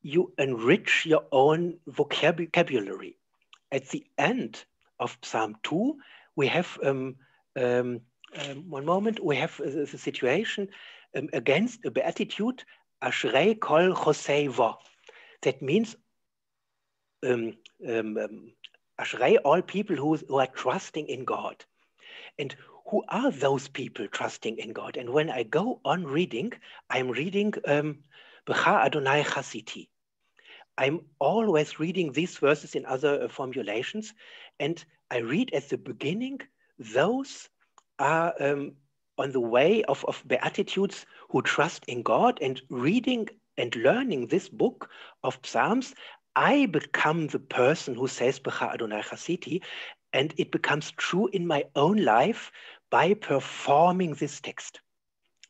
you enrich your own vocabulary. At the end of Psalm 2, we have, one moment, we have the situation against a beatitude, Ashrei kol chosei vo. That means Ashrei, all people who are trusting in God. And who are those people trusting in God? And when I go on reading, I'm reading B'cha Adonai Chasiti. I'm always reading these verses in other formulations, and I read at the beginning, those are on the way of Beatitudes who trust in God, and reading and learning this book of Psalms, I become the person who says B'cha Adonai Chasiti, and it becomes true in my own life by performing this text.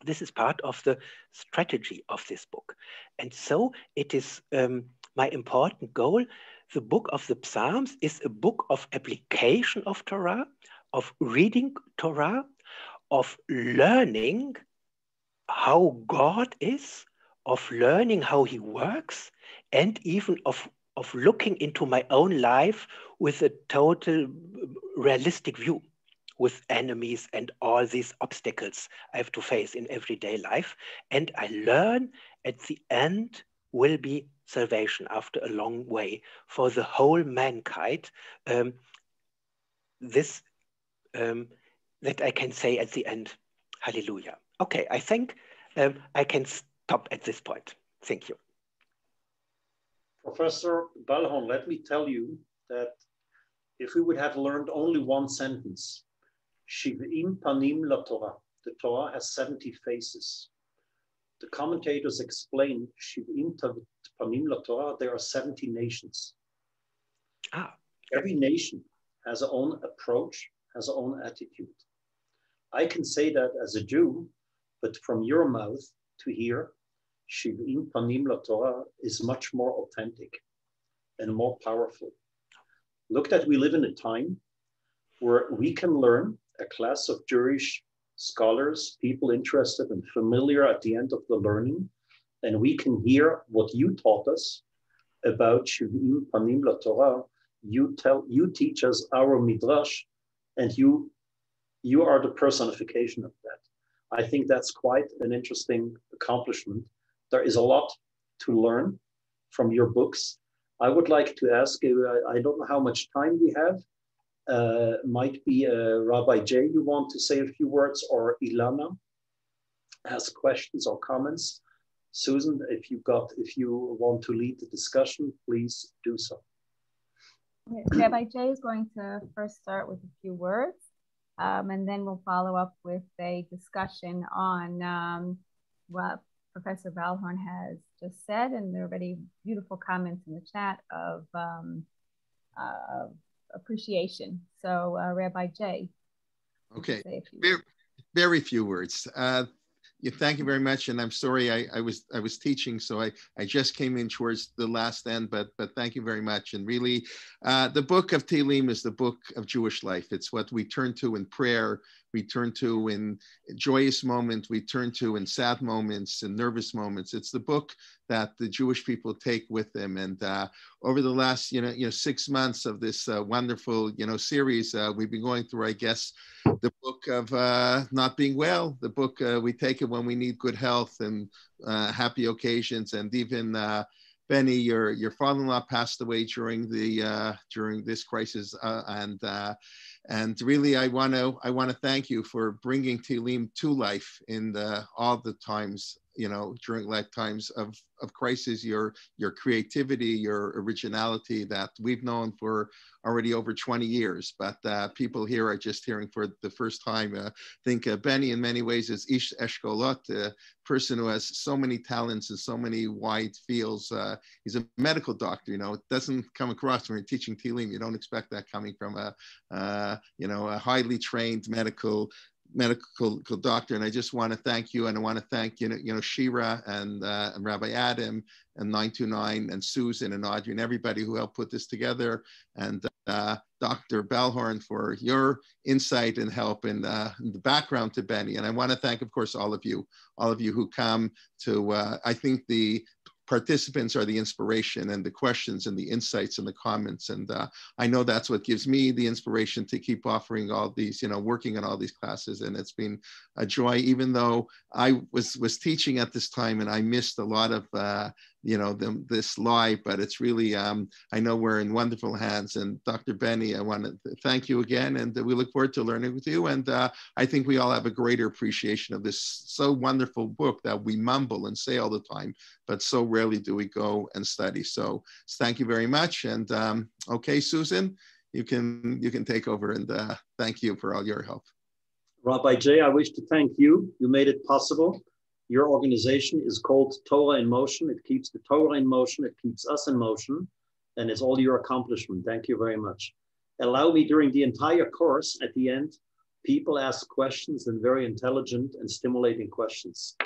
This is part of the strategy of this book. And so it is my important goal. The book of the Psalms is a book of application of Torah, of reading Torah, of learning how God is, of learning how he works, and even of looking into my own life with a total realistic view, with enemies and all these obstacles I have to face in everyday life. And I learn at the end will be salvation after a long way for the whole mankind. That I can say at the end, hallelujah. Okay, I think I can stop at this point. Thank you. Professor Balhon, let me tell you that if we would have learned only one sentence, Shiv'im panim la Torah, the Torah has 70 faces. The commentators explain Shiv'im panim la Torah, there are 70 nations. Every nation has its own approach, has its own attitude. I can say that as a Jew, but from your mouth to hear, Shiv'im panim la Torah is much more authentic and more powerful. Look that we live in a time where we can learn, a class of Jewish scholars, people interested and familiar at the end of the learning, and we can hear what you taught us about Shiv'im panim la Torah. You teach us our midrash, and you are the personification of that. I think that's quite an interesting accomplishment. There is a lot to learn from your books. I would like to ask you, I don't know how much time we have. Might be Rabbi Jay, you want to say a few words, or Ilana has questions or comments. Susan, if you want to lead the discussion, please do so. Rabbi Jay is going to first start with a few words, and then we'll follow up with a discussion on what Professor Balhorn has just said, and there are already beautiful comments in the chat of appreciation. So Rabbi Jay. Okay, very few words. Thank you very much, and I'm sorry I was teaching, so I just came in towards the last end, but thank you very much. And really, the book of Tehillim is the book of Jewish life. It's what we turn to in prayer. we turn to in joyous moments, we turn to in sad moments and nervous moments. It's the book that the Jewish people take with them. And over the last 6 months of this wonderful series, we've been going through, I guess, the book of not being well. The book we take it when we need good health and happy occasions. And even Beni, your father-in-law passed away during this crisis, and really I want to thank you for bringing Tehillim to life in all the times, during lifetimes of crisis. Your creativity, your originality that we've known for already over 20 years, but people here are just hearing for the first time. I think Beni in many ways is Ish Eshkolot, a person who has so many talents and so many wide fields. He's a medical doctor. It doesn't come across when you're teaching Tehillim. You don't expect that coming from a highly trained medical doctor. And I just want to thank you, and I want to thank Shira and Rabbi Adam and 929 and Susan and Audrey and everybody who helped put this together, and Dr. Bellhorn for your insight and help in the background to Beni. And I want to thank, of course, all of you who come to. I think the participants are the inspiration, and the questions and the insights and the comments. And I know that's what gives me the inspiration to keep offering all these, working on all these classes. And it's been a joy, even though I was teaching at this time and I missed a lot of, this live, but it's really, I know we're in wonderful hands. And Dr. Beni, I want to thank you again. And we look forward to learning with you. And I think we all have a greater appreciation of this so wonderful book that we mumble and say all the time, but so rarely do we go and study. So thank you very much. And okay, Susan, you can take over, and thank you for all your help. Rabbi Jay, I wish to thank you. You made it possible. Your organization is called Torah in Motion. It keeps the Torah in motion. It keeps us in motion. And it's all your accomplishment. Thank you very much. Allow me, during the entire course, at the end, people ask questions, and very intelligent and stimulating questions.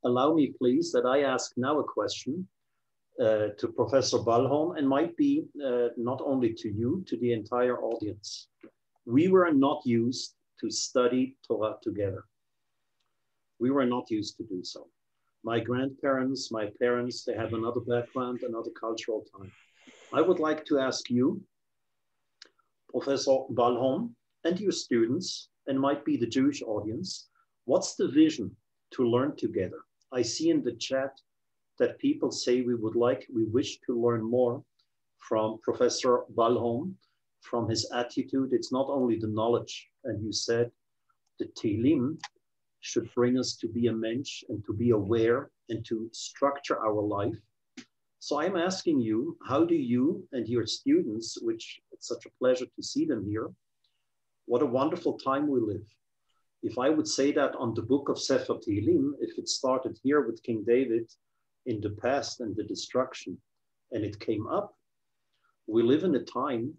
Allow me, please, that I ask now a question to Professor Ballholm, and might be not only to you, to the entire audience. We were not used to study Torah together. We were not used to do so. My grandparents, my parents, they have another background, another cultural time. I would like to ask you, Professor Ballholm, and your students, and might be the Jewish audience, what's the vision to learn together? I see in the chat that people say we wish to learn more from Professor Ballholm, from his attitude. It's not only the knowledge, and you said the Tehillim should bring us to be a mensch and to be aware and to structure our life. So I'm asking you, how do you and your students, which it's such a pleasure to see them here, what a wonderful time we live. If I would say that on the book of Sefer Tehillim, if it started here with King David in the past and the destruction, and it came up, we live in a time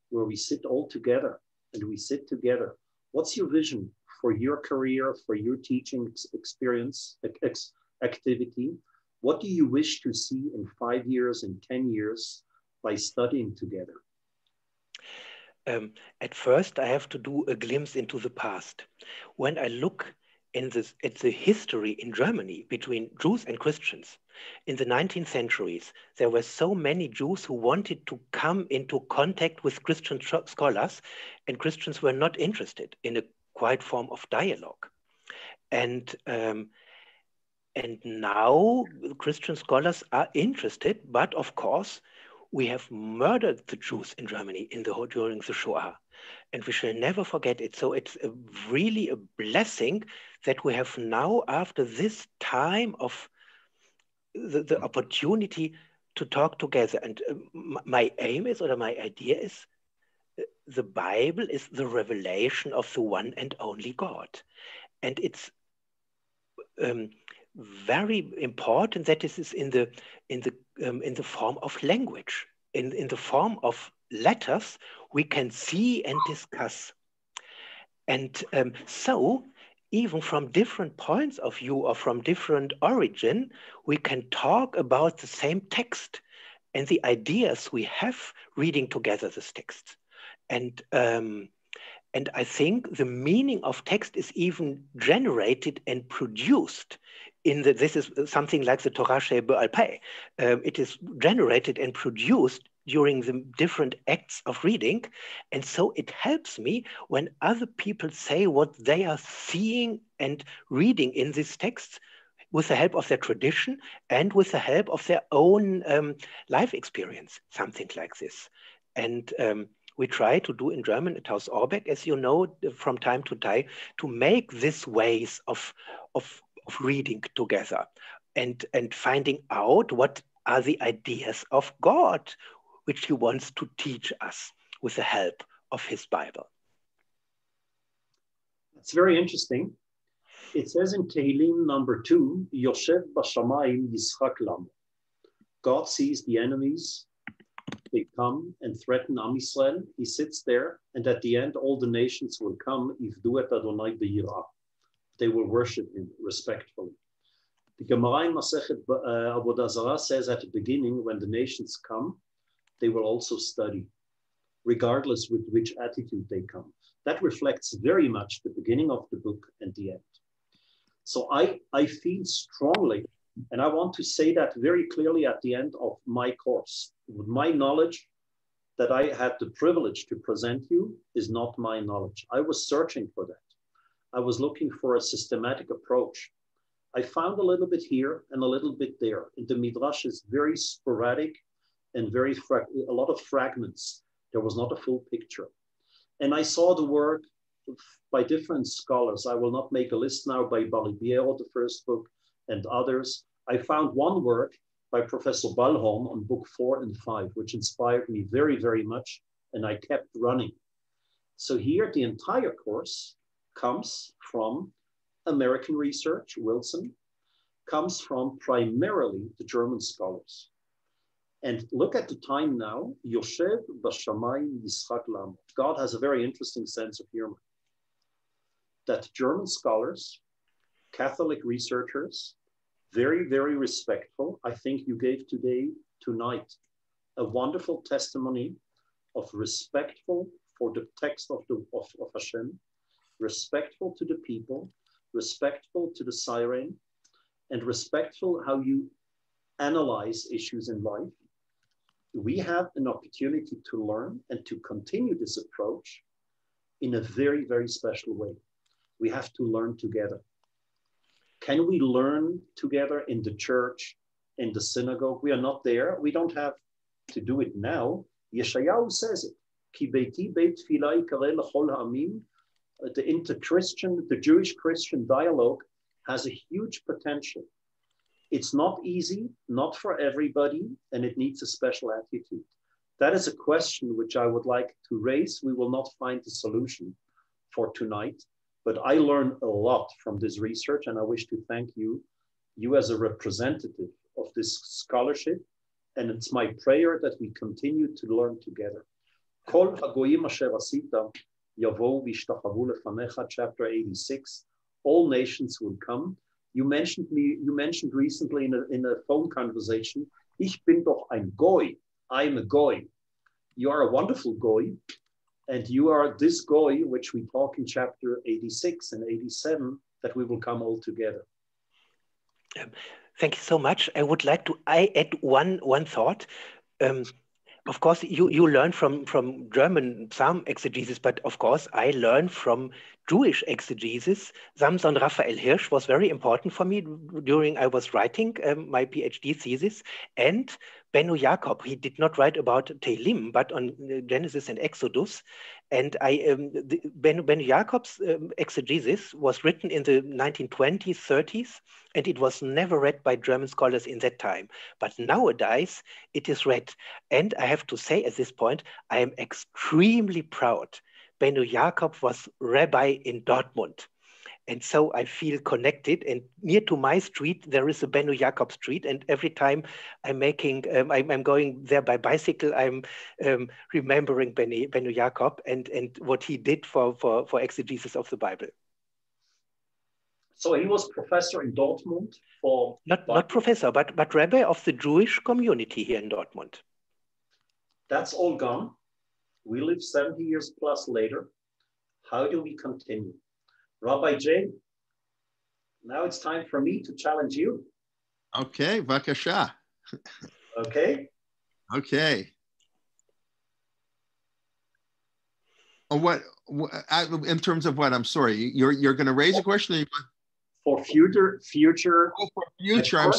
where we sit all together, and we sit together. What's your vision for your career, for your teaching experience, activity? What do you wish to see in 5 years, in 10 years by studying together? At first, I have to do a glimpse into the past. When I look at the history in Germany between Jews and Christians, in the 19th centuries, there were so many Jews who wanted to come into contact with Christian scholars, and Christians were not interested in a quiet form of dialogue. And now Christian scholars are interested, but of course, we have murdered the Jews in Germany during the Shoah, and we shall never forget it. So it's really a blessing that we have now, after this time of the opportunity to talk together. And my aim is, or my idea is, the Bible is the revelation of the one and only God. And it's very important that this is in the form of language, in the form of letters we can see and discuss. And so even from different points of view or from different origin, we can talk about the same text and the ideas we have reading together this text. And And I think the meaning of text is even generated and produced in the, this is something like the Torah Sheba'al Peh. It is generated and produced during the different acts of reading. And so it helps me when other people say what they are seeing and reading in these texts with the help of their tradition and with the help of their own life experience, something like this. And we try to do in German at Haus Orbeck, as you know, from time to time, to make these ways of reading together and finding out what are the ideas of God, which he wants to teach us with the help of his Bible. It's very interesting. It says in Tehillim number 2, Yoshev Bashamayim Yischak Lam. God sees the enemies. They come and threaten Am Yisrael. He sits there, and at the end, all the nations will come. Yivdu et Adonai b'yirah. They will worship him respectfully. The Gemara in Masechet Avodah Zarah says at the beginning, when the nations come, they will also study, regardless with which attitude they come. That reflects very much the beginning of the book and the end. So I feel strongly, and I want to say that very clearly at the end of my course. My knowledge that I had the privilege to present you is not my knowledge. I was searching for that. I was looking for a systematic approach. I found a little bit here and a little bit there. And the Midrash is very sporadic and a lot of fragments. There was not a full picture. And I saw the work by different scholars. I will not make a list now by Balibiero, the first book, and others. I found one work by Professor Balholm on book 4 and 5, which inspired me very, very much, and I kept running. So here, the entire course comes from American research, Wilson, comes from primarily the German scholars. And look at the time now, Yoshev Bashamayim Yischak Lam. God has a very interesting sense of humor. That German scholars, Catholic researchers, very, very respectful. I think you gave tonight, a wonderful testimony of respectful for the text of Hashem, respectful to the people, respectful to the siren, and respectful how you analyze issues in life. We have an opportunity to learn and to continue this approach in a very, very special way. We have to learn together. Can we learn together in the church, in the synagogue? We are not there. We don't have to do it now. Yeshayahu says it. Ki beiti beit tefillah yikareh l'chol ha'amim. The Jewish-Christian dialogue has a huge potential. It's not easy, not for everybody, and it needs a special attitude. That is a question which I would like to raise. We will not find the solution for tonight, but I learned a lot from this research, and I wish to thank you as a representative of this scholarship, and it's my prayer that we continue to learn together. Kol hagoyim asher asita yavo v'ishtachavu lefanecha, chapter 86. All nations will come. You mentioned recently in a phone conversation, ich bin doch ein Goy. I'm a Goy. You are a wonderful Goy. And you are this Goy, which we talk in chapter 86 and 87, that we will come all together. Thank you so much. I would like to add one thought. Of course, you learn from German Psalm exegesis, but of course, I learned from Jewish exegesis. Samson Raphael Hirsch was very important for me during I was writing my PhD thesis. And Beni Jacob, he did not write about Tehillim, but on Genesis and Exodus. And Beni Jacob's exegesis was written in the 1920s, 30s, and it was never read by German scholars in that time. But nowadays, it is read. And I have to say at this point, I am extremely proud. Beni Jacob was rabbi in Dortmund. And so I feel connected, and near to my street, there is a Beni Jacob street. And every time I'm going there by bicycle, I'm remembering Beni Jacob and what he did for exegesis of the Bible. So he was professor in Dortmund for... Not professor, but rabbi of the Jewish community here in Dortmund. That's all gone. We live 70 years plus later. How do we continue? Rabbi Jay, now it's time for me to challenge you. Okay, Vakasha. Okay. Okay. What in terms of what? I'm sorry. You're going to raise a question. Or you want... For future. Oh, for future. I'm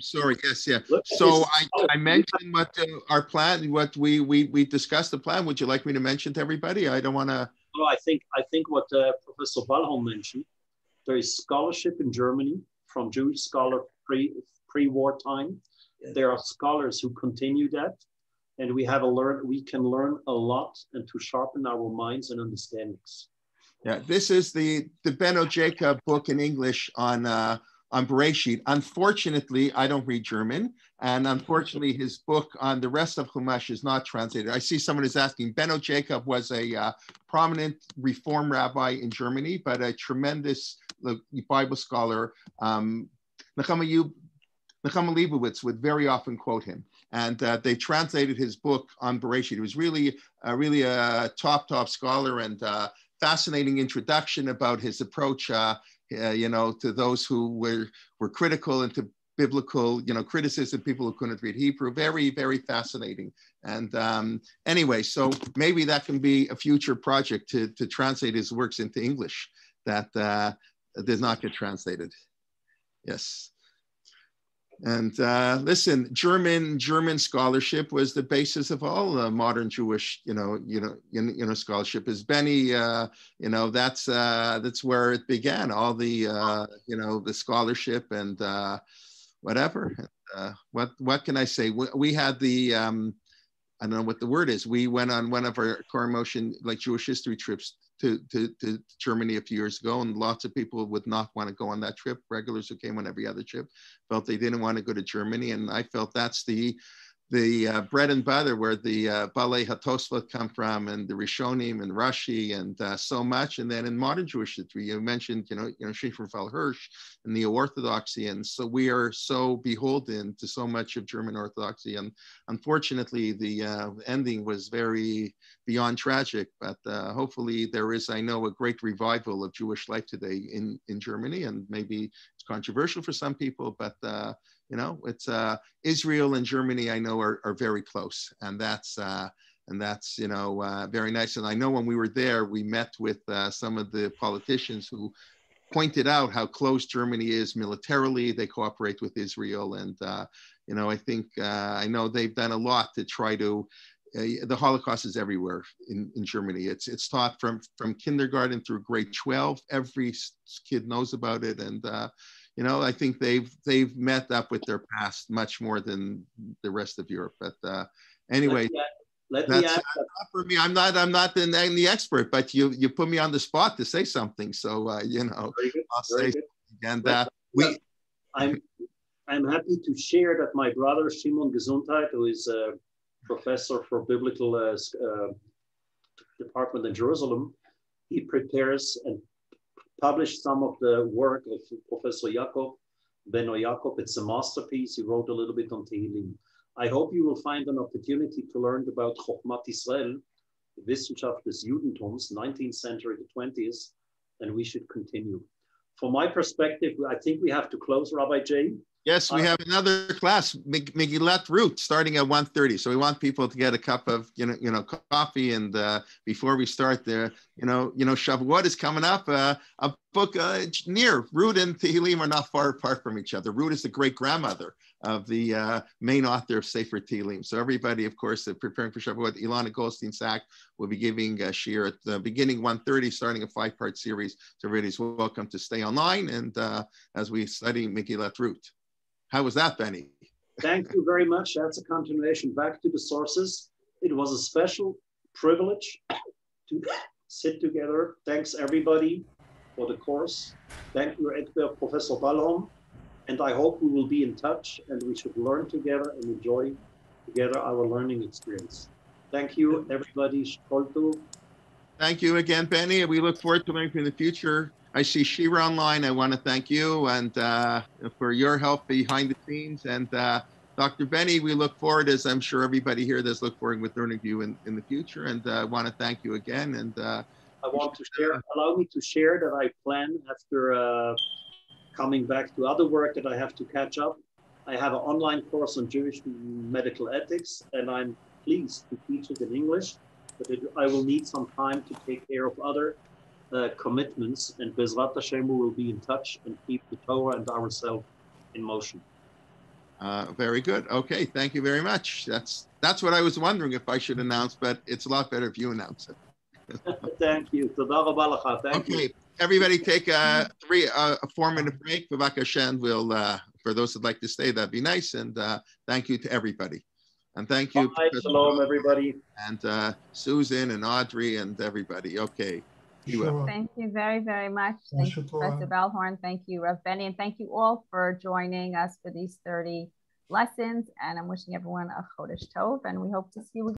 sorry. Yes, yeah. So I mentioned what our plan, what we discussed the plan. Would you like me to mention to everybody? I don't want to. No, I think what Professor Balholm mentioned. There is scholarship in Germany from Jewish scholar pre-war time. There are scholars who continue that, and we can learn a lot and to sharpen our minds and understandings. Yeah, this is the Beno Jacob book in English on Bereshit. Unfortunately, I don't read German, and unfortunately, his book on the rest of Chumash is not translated. I see someone is asking. Beno Jacob was a prominent Reform rabbi in Germany, but a tremendous Bible scholar. Nechama Leibowitz would very often quote him, and they translated his book on Bereshit. He was really a top scholar, and fascinating introduction about his approach, to those who were critical and to biblical, criticism, people who couldn't read Hebrew. Very, very fascinating. And anyway, so maybe that can be a future project to translate his works into English that did not get translated. Yes. And listen, German scholarship was the basis of all modern Jewish, scholarship. As Beni, that's where it began. All the, the scholarship and whatever. What can I say? We had the, I don't know what the word is. We went on one of our core motion, like Jewish history trips to Germany a few years ago, and lots of people would not want to go on that trip. Regulars who came on every other trip felt they didn't want to go to Germany, and I felt that's the bread and butter where the Balei HaTosfot come from, and the Rishonim and Rashi, and so much. And then in modern Jewish history, you mentioned, Sefer Hirsch and neo-Orthodoxy, and so we are so beholden to so much of German Orthodoxy. And unfortunately, the ending was very beyond tragic. But hopefully, there is, I know, a great revival of Jewish life today in Germany, and maybe it's controversial for some people, but it's Israel and Germany, I know, are very close, and that's very nice. And I know when we were there, we met with some of the politicians who pointed out how close Germany is militarily. They cooperate with Israel, and I think I know they've done a lot to try to. The Holocaust is everywhere in Germany. It's taught from kindergarten through grade 12. Every kid knows about it, and I think they've met up with their past much more than the rest of Europe. But anyway, that's for me. I'm not the expert, but you put me on the spot to say something. So I'll say again that I'm happy to share that my brother Shimon Gesundheit, who is a professor for biblical department in Jerusalem, he prepares and published some of the work of Professor Beno Jacob. It's a masterpiece. He wrote a little bit on Tehillim. I hope you will find an opportunity to learn about Chochmat Israel, Wissenschaft des Judentums, 19th century to 20th, and we should continue. From my perspective, I think we have to close, Rabbi Jay. Yes, we have another class, Megillat Ruth, starting at 1:30. So we want people to get a cup of, coffee. And before we start there, Shavuot is coming up. A book near Ruth and Tehillim are not far apart from each other. Ruth is the great grandmother of the main author of Sefer Tehillim. So everybody, of course, preparing for Shavuot. Ilana Goldstein-Sack will be giving a shir at the beginning 1:30, starting a 5-part series. So everybody's welcome to stay online and as we study Megillat Ruth. How was that, Beni? Thank you very much. That's a continuation back to the sources. It was a special privilege to sit together. Thanks everybody for the course. Thank you, Professor Balholm. And I hope we will be in touch and we should learn together and enjoy together our learning experience. Thank you, everybody. Shkoltu. Thank you again, Beni. We look forward to learning in the future. I see Shira online. I want to thank you and for your help behind the scenes. And Dr. Beni, we look forward, as I'm sure everybody here does, look forward with learning you in the future. And I want to thank you again. And I want to share, allow me to share that I plan after coming back to other work that I have to catch up. I have an online course on Jewish medical ethics, and I'm pleased to teach it in English, but I will need some time to take care of other commitments, and Bezrat Hashem will be in touch and keep the Torah and ourselves in motion. Very good. Okay, thank you very much. That's what I was wondering if I should announce, but it's a lot better if you announce it. Thank you. Thank you. Everybody take a 4-minute break. And we'll, for those who'd like to stay, that'd be nice. And thank you to everybody. And thank you. Bye. Shalom, everybody. And Susan and Audrey and everybody. Okay. Sure. Thank you very, very much. Thank you, Professor Bellhorn. Thank you, Rav Beni. And thank you all for joining us for these 30 lessons. And I'm wishing everyone a Chodesh Tov. And we hope to see you again.